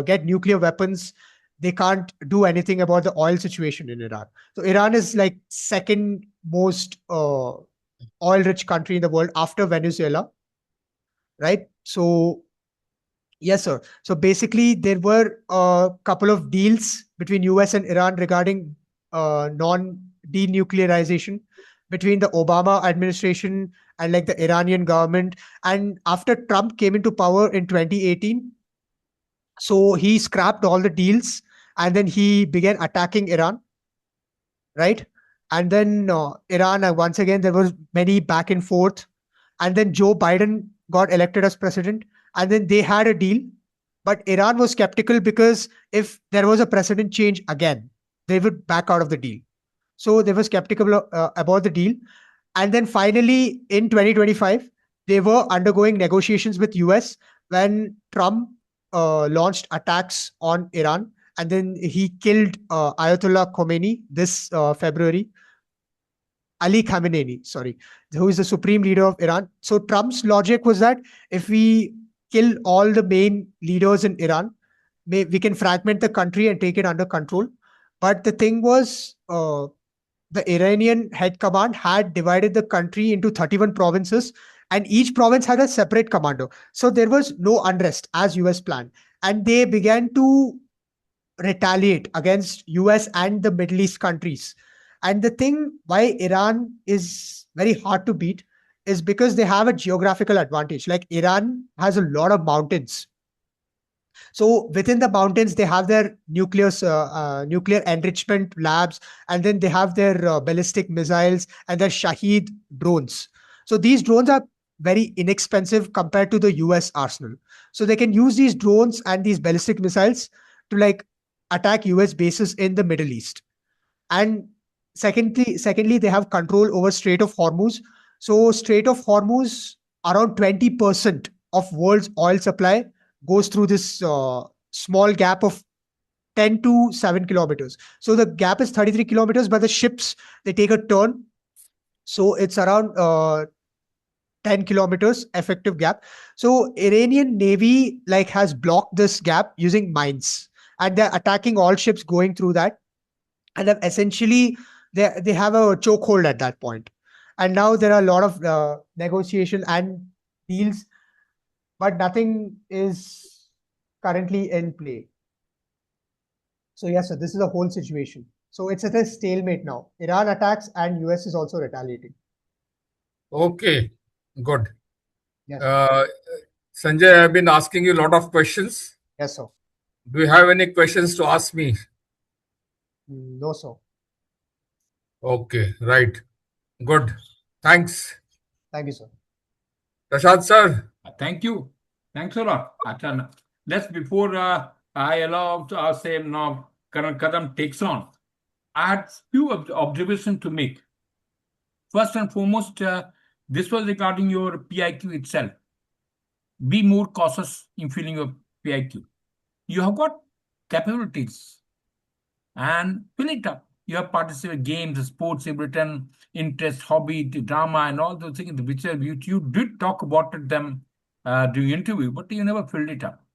get nuclear weapons, they can't do anything about the oil situation in Iran. So Iran is like second most oil rich country in the world after Venezuela, right? So yes, sir. So basically, there were a couple of deals between US and Iran regarding non-denuclearization between the Obama administration and like the Iranian government. And after Trump came into power in 2018, so he scrapped all the deals, and then he began attacking Iran, right? And then Iran, once again, there was many back and forth. And then Joe Biden got elected as president, and then they had a deal. But Iran was skeptical because if there was a president change again, they would back out of the deal. So they were skeptical about the deal. And then finally, in 2025, they were undergoing negotiations with US when Trump launched attacks on Iran. And then he killed Ayatollah Khomeini this February. Ali Khamenei, sorry, who is the supreme leader of Iran. So Trump's logic was that if we kill all the main leaders in Iran, we can fragment the country and take it under control. But the thing was, the Iranian head command had divided the country into 31 provinces, and each province had a separate commander. So there was no unrest as US planned. And they began to retaliate against US and the Middle East countries. And the thing why Iran is very hard to beat is because they have a geographical advantage. Like Iran has a lot of mountains. So within the mountains, they have their nuclear enrichment labs, and then they have their ballistic missiles and their Shahid drones. So these drones are very inexpensive compared to the US arsenal. So they can use these drones and these ballistic missiles to like attack US bases in the Middle East. And secondly, they have control over Strait of Hormuz. So Strait of Hormuz, around 20% of world's oil supply goes through this small gap of 10 to 7 kilometers. So the gap is 33 kilometers, but the ships, they take a turn. So it's around 10 kilometers effective gap. So Iranian Navy like has blocked this gap using mines, and they're attacking all ships going through that. And then essentially they have a chokehold at that point. And now there are a lot of negotiation and deals, but nothing is currently in play. So yes, so this is the whole situation. So it's at a stalemate now. Iran attacks and US is also retaliating. Okay, good. Yes, Sanjay, I've been asking you a lot of questions. yes, sir. Do you have any questions to ask me? No, sir. Okay, right. Good. Thanks. Thank you, sir. Prashad sir. Thank you. Thanks a lot. Achan. Let's before I allow to our same now Karan Kadam takes on. I had few observations to make. First and foremost, this was regarding your PIQ itself. Be more cautious in filling your PIQ. You have got capabilities and fill it up. You have participated games, sports, you've written interest, hobby, drama, and all those things which you did talk about them during interview, but you never filled it up.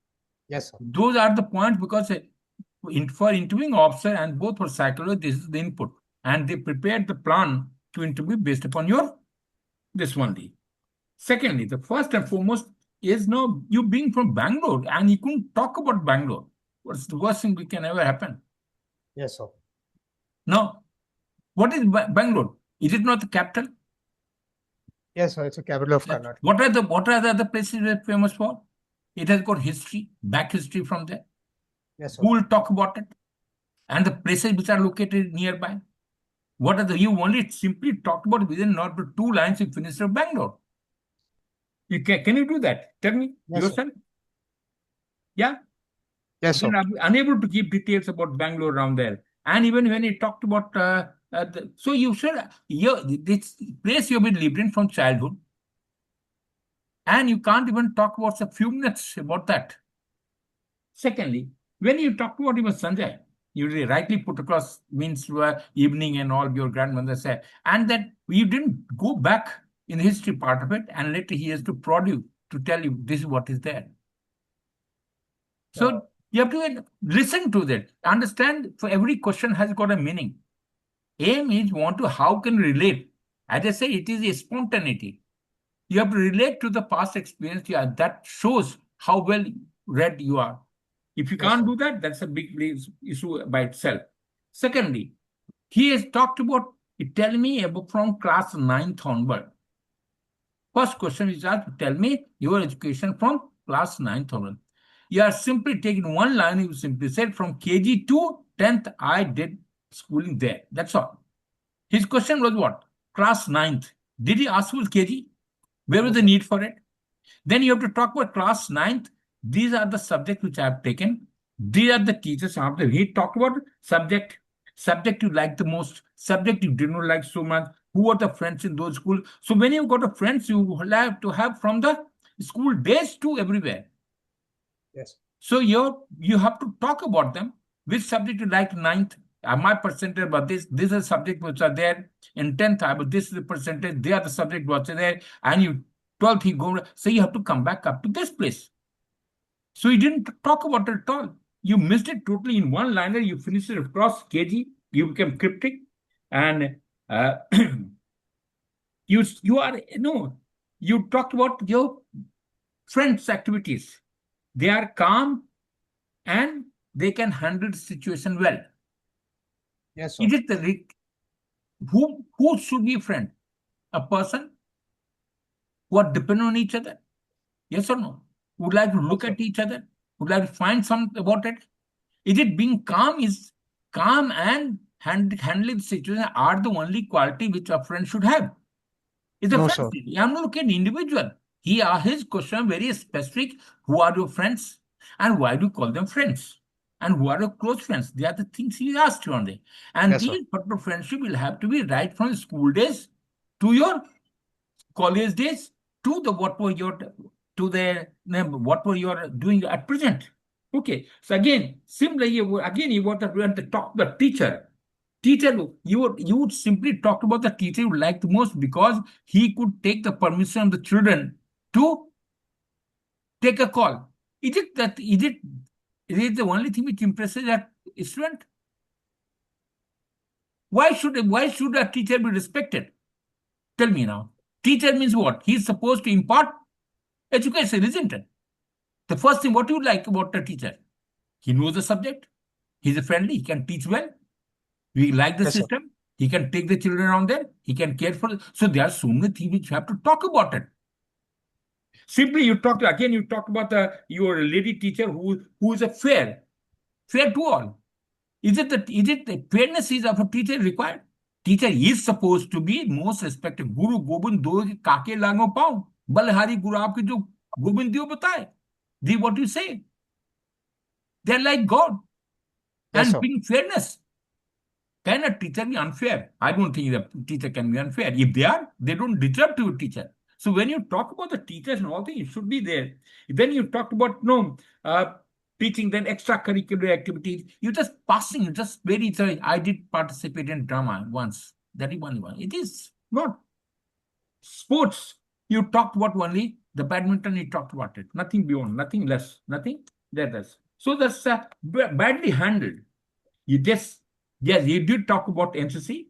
Yes, sir. Those are the points because for interviewing officer and both for psychology, this is the input. And they prepared the plan to interview based upon your this only. Secondly, the first and foremost is now you being from Bangalore and you couldn't talk about Bangalore. What's the worst thing that can ever happen? Yes, sir. Now, what is Bangalore? Is it not the capital? Yes, sir. It's a capital of Karnataka. What are the other places we're famous for? It has got history, back history from there. Yes, sir. Who will talk about it? And the places which are located nearby. What are you only simply talked about within not the 2 lines you finished of Bangalore. Can you do that? Tell me Yes, yourself. sir. Yeah. Yes, sir. I'm unable to give details about Bangalore around there. And even when he talked about, so you should, this place you've been living from childhood, and you can't even talk about a few minutes about that. Secondly, when you talked about even Sanjay, you really rightly put across means evening and all your grandmother said, and that you didn't go back in the history part of it, and later he has to prod you to tell you this is what is there. So you have to listen to that. Understand for every question has got a meaning. Aim is how can relate. As I say, it is a spontaneity. You have to relate to the past experience. That shows how well read you are. If you can't do that, that's a big issue by itself. Secondly, he has talked about, tell me about from class 9th onward. First question is asked, tell me your education from class 9th onward. You are simply taking one line, you simply said from KG to 10th, I did schooling there. That's all. His question was what? Class 9th. Did he ask for KG? Where was the need for it? Then you have to talk about class 9th. These are the subjects which I have taken. These are the teachers after. He talked about subject you like the most, subject you did not like so much, who are the friends in those schools. So when you got a friends, you have to have from the school days to everywhere. Yes. So you have to talk about them. Which subject you like 9th? My percentage, but this is a subject which are there in 10th. But this is the percentage. They are the subject which are there. And you 12th, you go. So you have to come back up to this place. So you didn't talk about it at all. You missed it totally in one liner. You finished it across KG. You became cryptic, and you talked about your friends' activities. They are calm and they can handle the situation well. Yes, sir. Is it who should be a friend? A person who are dependent on each other? Yes or no? Would like to look at each other? Would like to find something about it? Is it being calm? Is calm and handling the situation are the only quality which a friend should have? It's a No, friend. sir. I'm not looking at individual. His question very specific. Who are your friends? And why do you call them friends? And who are your close friends? They are the things he asked you on there. And Yes, sir. these particular friendship will have to be right from school days to your college days to what were your doing at present. Okay. So again, similarly, you want to talk the teacher. Teacher, you would simply talk about the teacher you like the most because he could take the permission of the children to take a call. Is it the only thing which impresses that student? Why should a teacher be respected? Tell me now. Teacher means what? He's supposed to impart education, isn't it? The first thing, what you like about a teacher? He knows the subject. He's a friendly. He can teach well. We like the Yes, sir. system. He can take the children around there. He can care for. So there are so many things which you have to talk about it. Simply, you talk about your lady teacher who is a fair to all. Is it the fairness is of a teacher required? Teacher is supposed to be most respected. Guru Gobind do kake lango pao. Balhari Guru aapke jo Gobind diyo bataye. What you say? They're like God. Yes, And sir. being fairness. Can a teacher be unfair? I don't think the teacher can be unfair. If they are, they don't deserve to be a teacher. So when you talk about the teachers and all things, it should be there. Then you talked about teaching, then extracurricular activities. You just passing, just very sorry. I did participate in drama once. That is only one. It is not sports. You talked about only the badminton. You talked about it. Nothing beyond. Nothing less. Nothing less. So that's badly handled. You just yes, you did talk about NCC.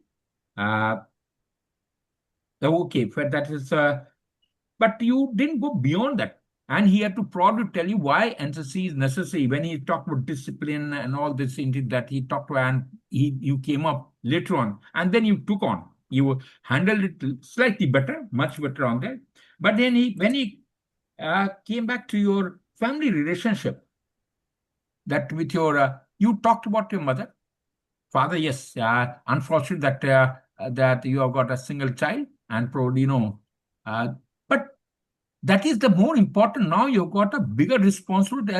Okay, but that is but you didn't go beyond that. And he had to probably tell you why NCC is necessary. When he talked about discipline and all this into that he talked to, and you came up later on, and then you took on. You handled it slightly better, much better on that. But then when he came back to your family relationship, that with your you talked about your mother, father. Yes, unfortunate that you have got a single child, and probably uh, but that is the more important. Now you've got a bigger responsibility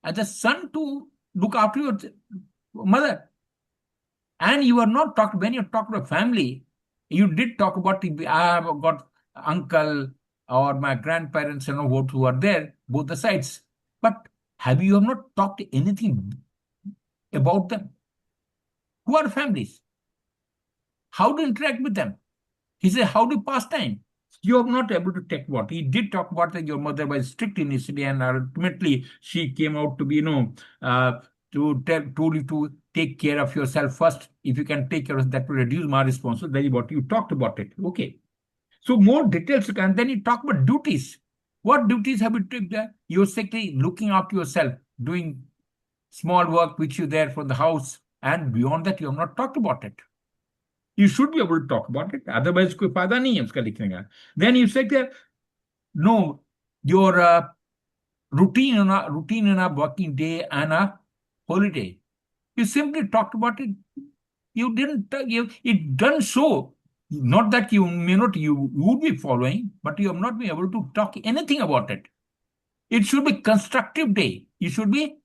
as a son to look after your mother. And you are not talking, when you talk about family, you did talk about, I have got uncle or my grandparents, who are there, both the sides. But you have not talked anything about them? Who are families? How to interact with them? He said, how do you pass time? You are not able to take what he did talk about that your mother was strict initially, and ultimately she came out to be, told you to take care of yourself first. If you can take care of that, will reduce my responsibility. What you talked about it. Okay. So more details, and then you talk about duties. What duties have you took there? You're simply looking after yourself, doing small work which you there for the house, and beyond that, you have not talked about it. You should be able to talk about it. Otherwise, कोई फायदा नहीं है उसका लिखने का. Then you say that no, your routine in a working day and a holiday. You simply talked about it. You didn't. It doesn't show. Not that you may not you would be following, but you have not been able to talk anything about it. It should be constructive day. You should be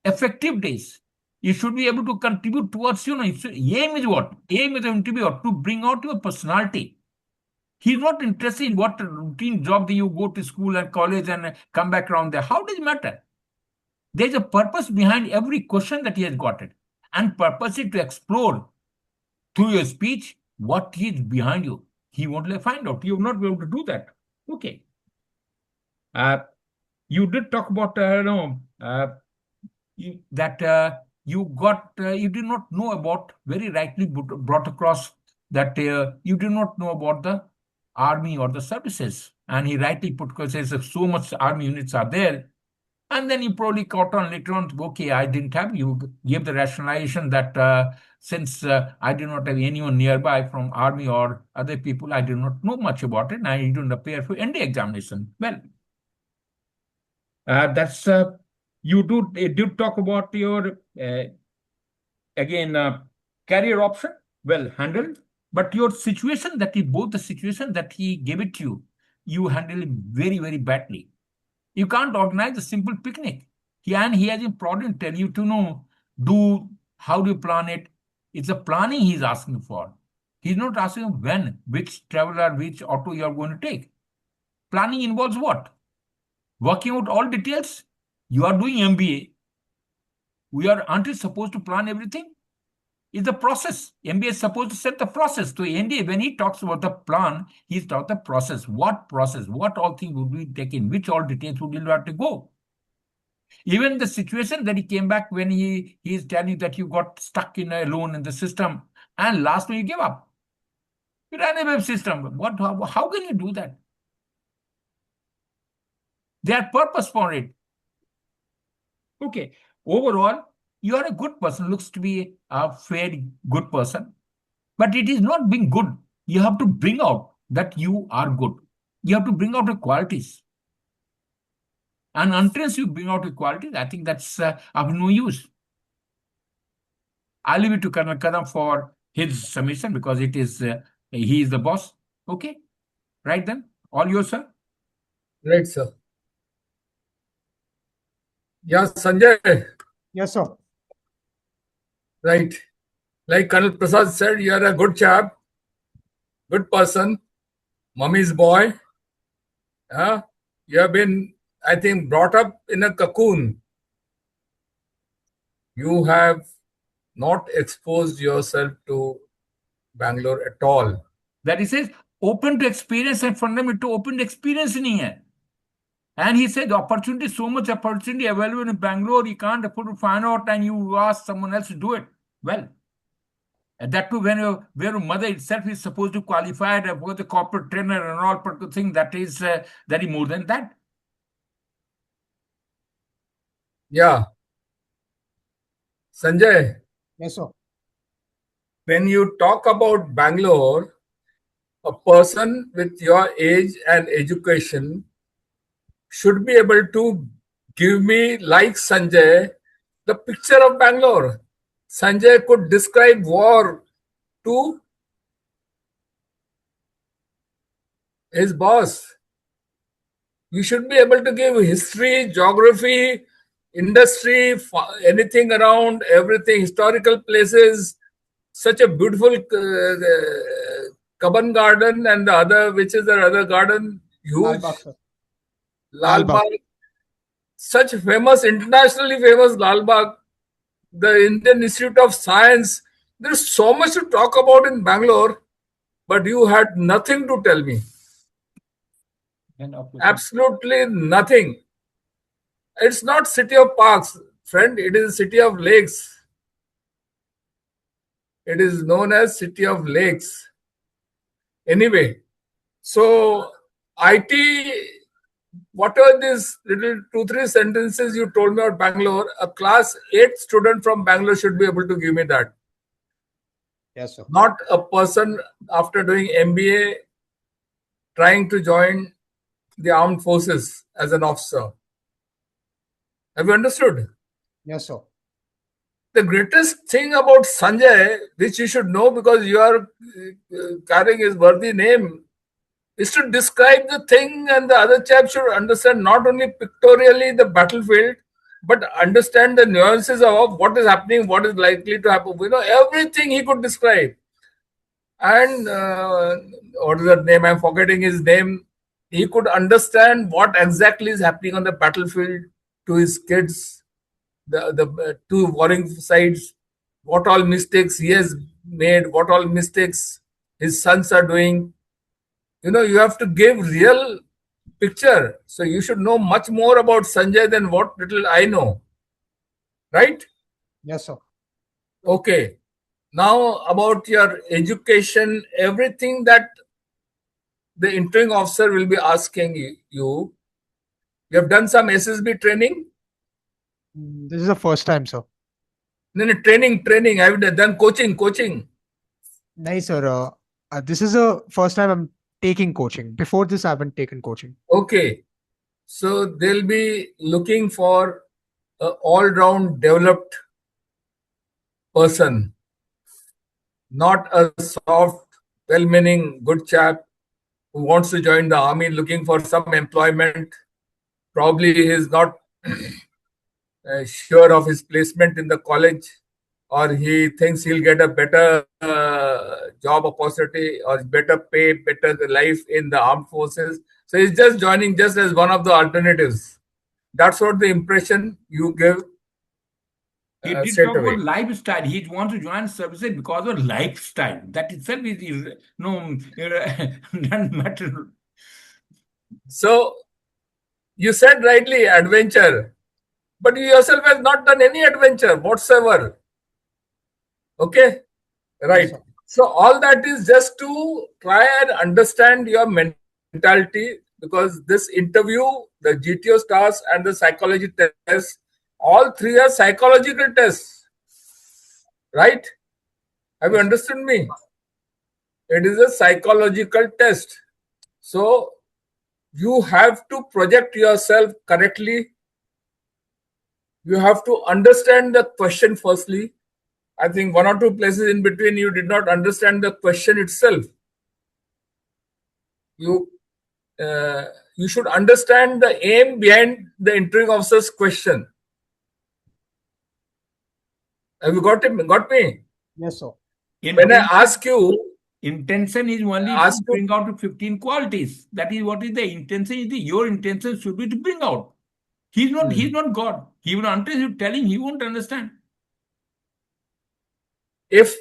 effective days. You should be able to contribute towards, aim is what? Aim is an interviewer to bring out your personality. He's not interested in what routine job do you go to school and college and come back around there. How does it matter? There's a purpose behind every question that he has got it. And purpose is to explore through your speech what is behind you. He won't find out. You will not be able to do that. Okay. You did talk about, that you did not know about, very rightly brought across, that you did not know about the army or the services. And he rightly put, because there's so much army units are there. And then you probably caught on later on, okay, I didn't have, you gave the rationalization that since I did not have anyone nearby from army or other people, I did not know much about it, and I didn't appear for ND examination. Well, that's you did talk about your again career option, well handled, but your situation, that he both the situation that he gave it to you, you handled it very, very badly. You can't organize a simple picnic. He has important tell you to know how do you plan it. It's a planning he's asking for. He's not asking when, which traveler, which auto you are going to take. Planning involves what? Working out all details. You are doing MBA. Aren't we supposed to plan everything? It's the process. MBA is supposed to set the process. So NDA, when he talks about the plan, he's talking the process. What process? What all things would be taken? Which all details would you have to go? Even the situation that he came back when he is telling you that you got stuck in alone in the system, and last one you gave up. You ran a web system. How can you do that? They are purpose for it. Okay. Overall, you are a good person, looks to be a fairly good person, but it is not being good. You have to bring out that you are good. You have to bring out the qualities. And unless you bring out the qualities, I think that's of no use. I'll leave it to Colonel Kadam for his submission, because it is he is the boss. Okay, right then, all yours, sir. Right, sir. Yeah, Sanjay. Yes, sir. Right. Like Colonel Prasad said, you are a good chap, good person, mummy's boy. You have been, I think, brought up in a cocoon. You have not exposed yourself to Bangalore at all. That he says open to experience and fundamental to open to experience नहीं है. And he said the opportunity, so much opportunity available in Bangalore, you can't afford to find out and you ask someone else to do it. Well, and that too when where your mother itself is supposed to qualify for the corporate trainer and all particular thing, that is more than that. Yeah. Sanjay, Yes, sir. when you talk about Bangalore, a person with your age and education should be able to give me, like Sanjay, the picture of Bangalore. Sanjay could describe war to his boss. You should be able to give history, geography, industry, anything around, everything, historical places, such a beautiful Kaban garden and the other, which is the other garden, Lal huge, Bagh, sir. Lal Lal Bagh. Bagh, such famous, internationally famous Lal Bagh, the Indian Institute of Science. There's so much to talk about in Bangalore, but you had nothing to tell me. Absolutely nothing. It's not city of parks, friend. It is city of lakes. It is known as city of lakes. Anyway, so IT, what are these little 2-3 sentences you told me about Bangalore? A class 8 student from Bangalore should be able to give me that. Yes, sir. Not a person after doing MBA trying to join the armed forces as an officer. Have you understood? Yes, sir. The greatest thing about Sanjay, which you should know because you are carrying his worthy name, is to describe the thing, and the other chap should understand not only pictorially the battlefield, but understand the nuances of what is happening, what is likely to happen. You know, everything he could describe. And what is that name? I'm forgetting his name. He could understand what exactly is happening on the battlefield to his kids, the two warring sides, what all mistakes he has made, what all mistakes his sons are doing. You know, you have to give real picture. So you should know much more about Sanjay than what little I know. Right? Yes, sir. Okay. Now about your education, everything that the interviewing officer will be asking you. You have done some SSB training? This is the first time, sir. No, no, training. Have you done coaching? Nice, sir. This is the first time I'm taking coaching. Before this, I haven't taken coaching. Okay. So they'll be looking for an all-round developed person, not a soft, well-meaning good chap who wants to join the army looking for some employment. Probably he is not sure of his placement in the college, or he thinks he'll get a better job opportunity or better pay, better life in the armed forces. So he's just joining just as one of the alternatives. That's what the impression you give He did straight talk away. about lifestyle. He wants to join services because of lifestyle. That itself is no doesn't matter. So you said rightly adventure, but you yourself have not done any adventure whatsoever. Okay, right. Yes, sir. So all that is just to try and understand your mentality, because this interview, the GTO stars and the psychology test, all three are psychological tests, right? Have you Yes, sir. understood me? It is a psychological test. So you have to project yourself correctly. You have to understand the question firstly. I think 1 or 2 places in between you did not understand the question itself. You you should understand the aim behind the interviewing officer's question. Have you got it? Got me? Yes, sir. When I ask you, Intention is only to bring out 15 qualities. That is what is the intention. Your intention should be to bring out. He's not God. He will until you tell him, he won't understand. If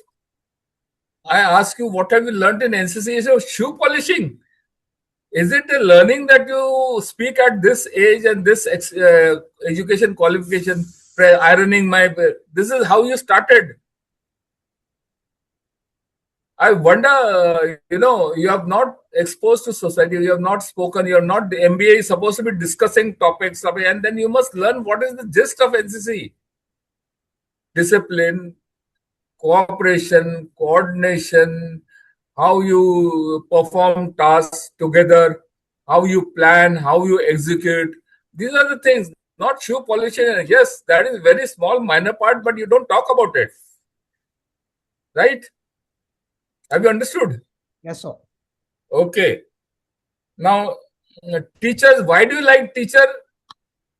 I ask you, what have you learned in NCC? You say, shoe polishing. Is it a learning that you speak at this age and this education qualification, ironing my... This is how you started. I wonder, you have not exposed to society, you have not spoken, you are not... The MBA is supposed to be discussing topics, and then you must learn what is the gist of NCC. Discipline, cooperation, coordination, how you perform tasks together, how you plan, how you execute. These are the things, not shoe polishing. Yes, that is very small, minor part, but you don't talk about it. Right? Have you understood? Yes, sir. Okay. Now, teachers, why do you like teacher?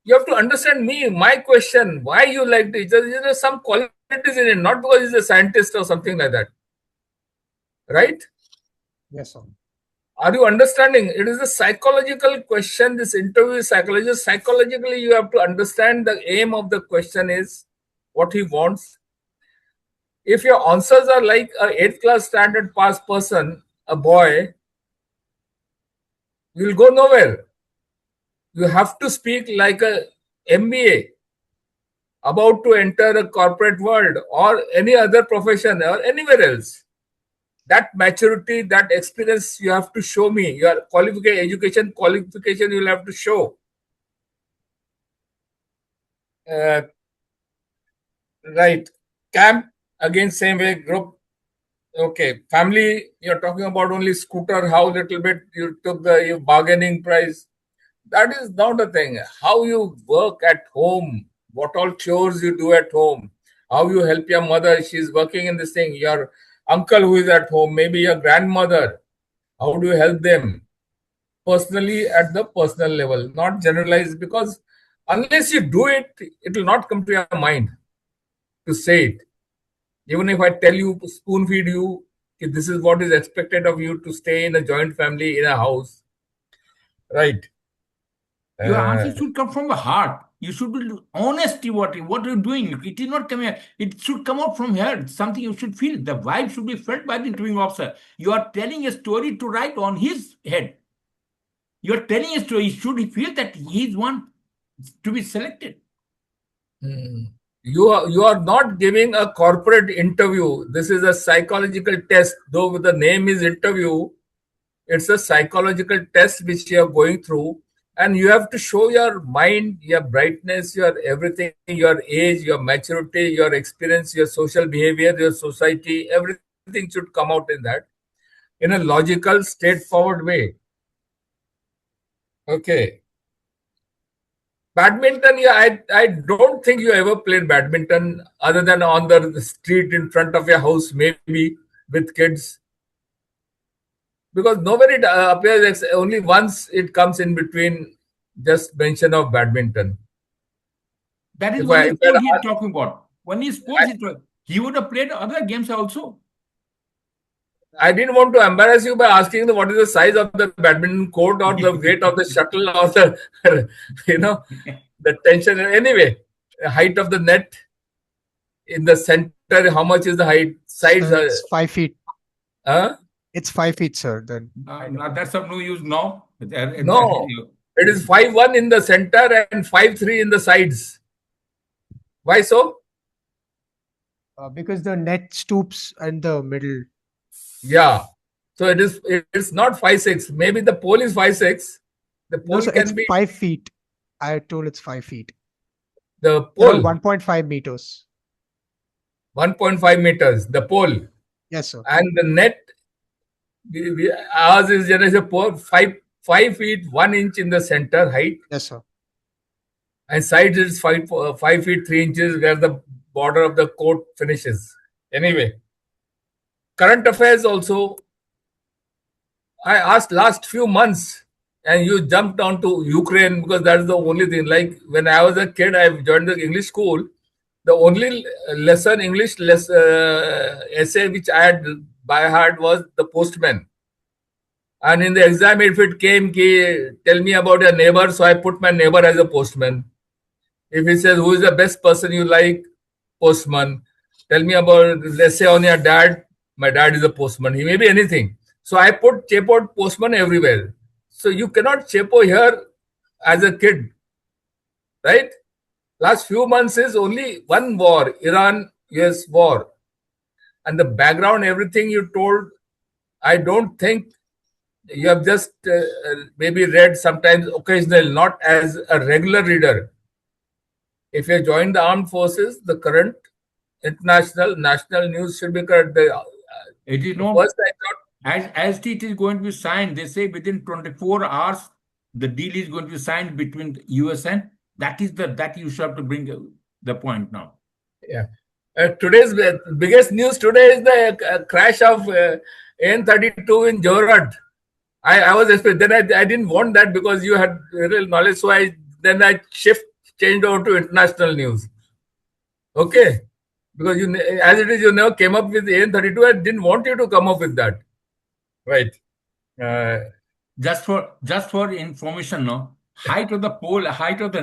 You have to understand me, my question. Why you like teacher? There are some qualities in it, not because he's a scientist or something like that. Right? Yes, sir. Are you understanding? It is a psychological question. This interview is psychological. Psychologically, you have to understand the aim of the question is what he wants. If your answers are like a 8th class standard pass person, a boy, you will go nowhere. You have to speak like a MBA about to enter a corporate world or any other profession or anywhere else. That maturity, that experience, you have to show me. Your education qualification, you'll have to show. Right. Camp, again, same way. Group. Okay. Family, you're talking about only scooter, how little bit you took the bargaining price. That is not a thing. How you work at home, what all chores you do at home, how you help your mother, she's working in this thing, your uncle who is at home, maybe your grandmother, how do you help them? Personally, at the personal level, not generalized, because unless you do it, it will not come to your mind to say it. Even if I tell you, spoon feed you, if this is what is expected of you to stay in a joint family in a house, right? Your answer should come from the heart. You should be honest what you're doing. It is not coming here. It should come out from here. It's something you should feel. The vibe should be felt by the interviewing officer. You are telling a story to write on his head. You are telling a story. Should he feel that he is one to be selected? You are not giving a corporate interview. This is a psychological test. Though the name is interview, it's a psychological test which you are going through, and you have to show your mind, your brightness, your everything, your age, your maturity, your experience, your social behavior, your society. Everything should come out in that in a logical, straightforward way. Okay. Badminton, yeah, I don't think you ever played badminton other than on the street in front of your house, maybe with kids. Because nobody appears, only once it comes in between just mention of badminton. That is If only I sport he is talking about. When he sports, he would have played other games also. I didn't want to embarrass you by asking what is the size of the badminton court or the weight of the shuttle or the, the tension. Anyway, the height of the net in the center, how much is the height? Sides. Sir, it's 5 feet. Huh? It's 5 feet, sir. Then That's of no use now. No, it is 5'1" in the center and 5'3" in the sides. Why so? Because the net stoops in the middle. Yeah. So it's not 5'6". Maybe the pole is 5'6". The pole No, sir, can it's be 5 feet. I told it's 5 feet. the pole. 1.5 meters. 1.5 meters. The pole. Yes, sir. And the net, ours is generally a pole 5 feet 1 inch in the center height. Yes, sir. And sides is 5 feet 3 inches where the border of the court finishes. Anyway, current affairs also. I asked last few months, and you jumped onto Ukraine because that's the only thing. Like when I was a kid, I joined the English school. The only lesson English essay which I had by heart was the postman. And in the exam, if it came, tell me about your neighbor, so I put my neighbor as a postman. If he says who is the best person you like, postman. Tell me about, let's say on your dad, my dad is a postman. He may be anything. So I put chepo postman everywhere. So you cannot chepo here as a kid, right? Last few months is only one war, Iran-US war. And the background, everything you told, I don't think you have just maybe read sometimes occasional, not as a regular reader. If you join the armed forces, the current international, national news should be correct. It is The not, first I thought, as it is going to be signed, they say within 24 hours, the deal is going to be signed between the US and that you should have to bring the point now. yeah. Today's biggest news today is the crash of N32 in Jorhat. I was expecting, then I didn't want that because you had real knowledge. So I changed over to international news. Okay. Because as it is, you never came up with AN32. I didn't want you to come up with that. Right. Just for information, no, height of the pole, height of the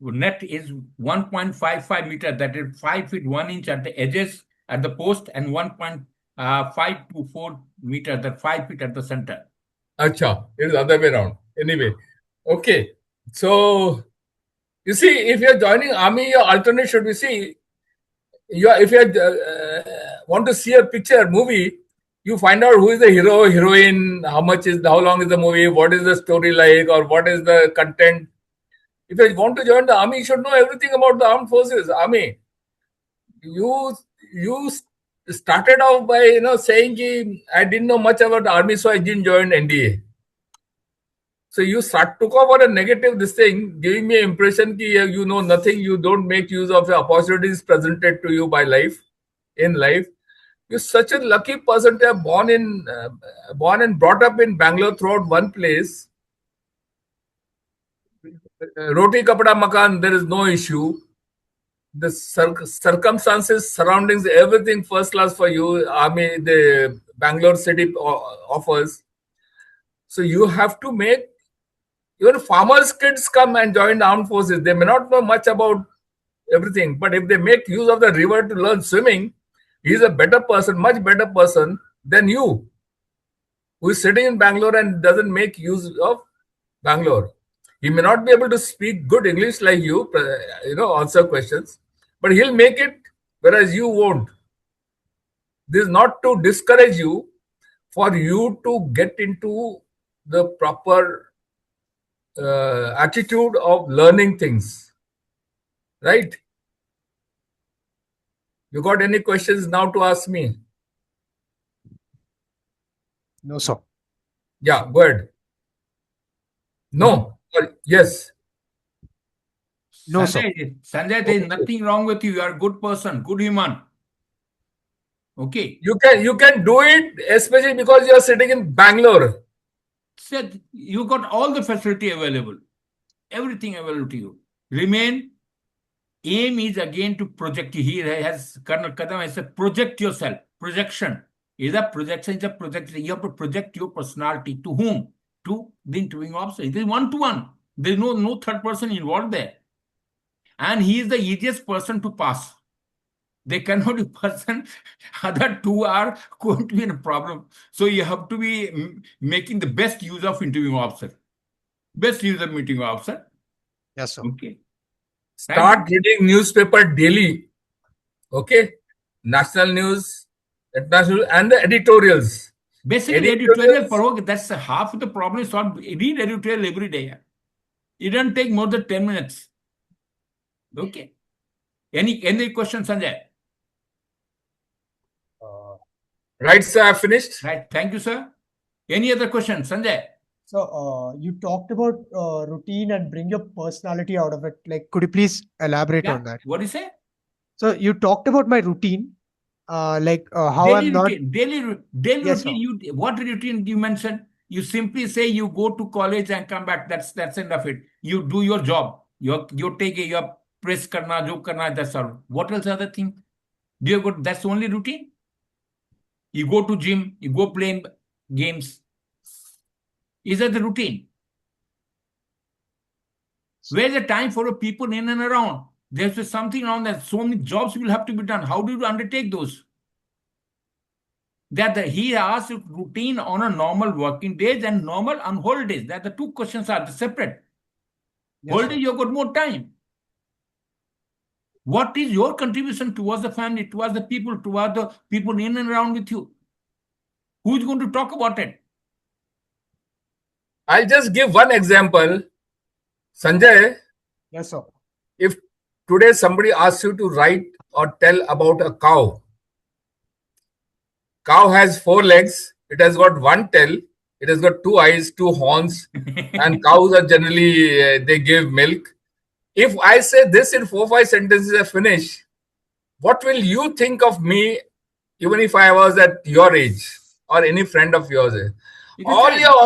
net is 1.55 meter. That is 5 feet 1 inch at the edges at the post, and 1.524 meter, that 5 feet at the center. Acha, it is the other way around. Anyway, okay. So you see, if you are joining army, your alternate should be, see, if you want to see a picture movie, you find out who is the hero, heroine, how long is the movie, what is the story like, or what is the content. If you want to join the army, you should know everything about the armed forces, army. You started off by saying I didn't know much about the army, so I didn't join NDA. So you took off on a negative this thing, giving me an impression that you know nothing, you don't make use of the opportunities presented to you by life. In life, you're such a lucky person to have born and brought up in Bangalore throughout one place. Roti kapda makan, there is no issue. The circumstances, surroundings, everything first class for you. Army, the Bangalore city offers. So you have to make, even farmers' kids come and join the armed forces. They may not know much about everything, but if they make use of the river to learn swimming, he's a better person, much better person than you, who is sitting in Bangalore and doesn't make use of Bangalore. He may not be able to speak good English like you, answer questions, but he'll make it, whereas you won't. This is not to discourage you, for you to get into the proper attitude of learning things. Right? You got any questions now to ask me? No, sir. Yeah, go ahead. No. Yes. No, sir. Sanjay, there is nothing wrong with you. You are a good person, good human. Okay. You can do it, especially because you are sitting in Bangalore. Said you got all the facility available, everything available to you. Remain. Aim is again to project. He has Colonel Kadam has said, project yourself. Projection is a projection. Is a projection. You have to project your personality to whom? To the interviewing officer. It is one-to-one. There is no third person involved there, and he is the easiest person to pass. They cannot be person. Other two are going to be a problem. So you have to be making the best use of interviewing officer. Best use of meeting officer. Yes, sir. Okay. Start reading newspaper daily. Okay. National news, international, and the editorials. Basically, editorial, that's half of the problem is solved. Read editorial every day. It doesn't take more than 10 minutes. Okay. Any questions, Sanjay? Right, sir, I finished. Right. Thank you, sir. Any other questions, Sanjay? So you talked about routine and bring your personality out of it. Like, could you please elaborate on that? What do you say? So you talked about my routine, how daily I'm not routine, daily Yes, sir. routine. What routine you mentioned? You simply say you go to college and come back. That's enough. It. You do your job. You take your press karna, jo karna. That's all. What else other thing? Do you go? That's the only routine. You go to gym. You go play games. Is that the routine? Where's the time for people in and around? There's something wrong that so many jobs will have to be done. How do you undertake those? He asked routine on a normal working days and normal on holidays. That the two questions are separate. Yes, Holiday, sir. you've got more time. What is your contribution towards the family, towards the people in and around with you? Who is going to talk about it? I'll just give one example. Sanjay, Yes, sir. if today somebody asks you to write or tell about a cow, cow has 4 legs, it has got one tail, it has got 2 eyes, 2 horns, and cows are generally, they give milk. If I say this in 4 5 sentences, I finish, what will you think of me, even if I was at your age or any friend of yours? It is All sad. your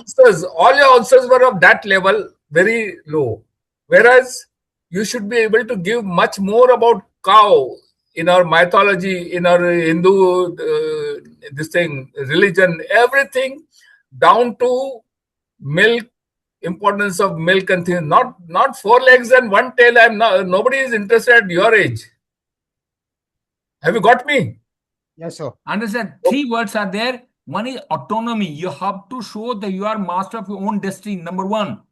answers were of that level, very low. Whereas you should be able to give much more about cow in our mythology, in our Hindu this thing, religion, everything down to milk, importance of milk and things. Not 4 legs and one tail. I'm not. Nobody is interested at your age. Have you got me? Yes, sir. Understand? 3 words are there. One is autonomy. You have to show that you are master of your own destiny. Number one.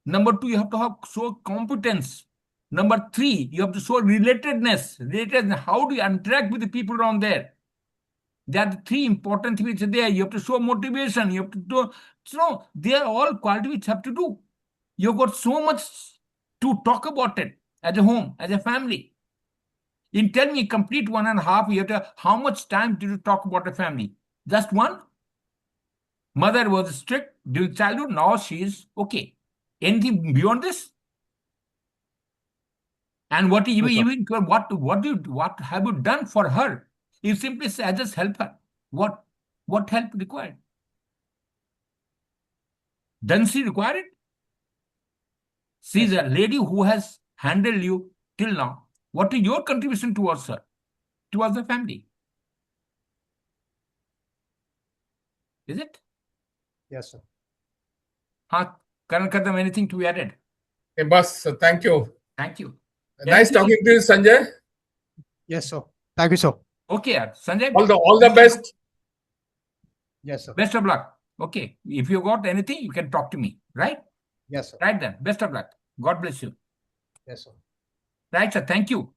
Number two, you have to show competence. Number three, you have to show relatedness. Relatedness. How do you interact with the people around there? There are the 3 important things which are there. You have to show motivation. You have to do. So they are all qualities which have to do. You've got so much to talk about it as a home, as a family. In tell me, complete 1.5 years, how much time did you talk about a family? Just one? Mother was strict during childhood, now she is okay. Anything beyond this? And what Yes, sir. what have you done for her? You simply say, I just help her. What help required? Doesn't she require it? She's Yes, a lady who has handled you till now. What is your contribution towards her, towards the family? Is it? yes, sir. Karan Kadam, anything to be added? Okay, boss. Thank you. Thank you. Nice talking to you, Sanjay. Yes, sir. Thank you, sir. Okay, Sanjay. All the best. Yes, sir. Best of luck. Okay. If you got anything, you can talk to me. Right? Yes, sir. Right then. Best of luck. God bless you. Yes, sir. Right, sir. Thank you.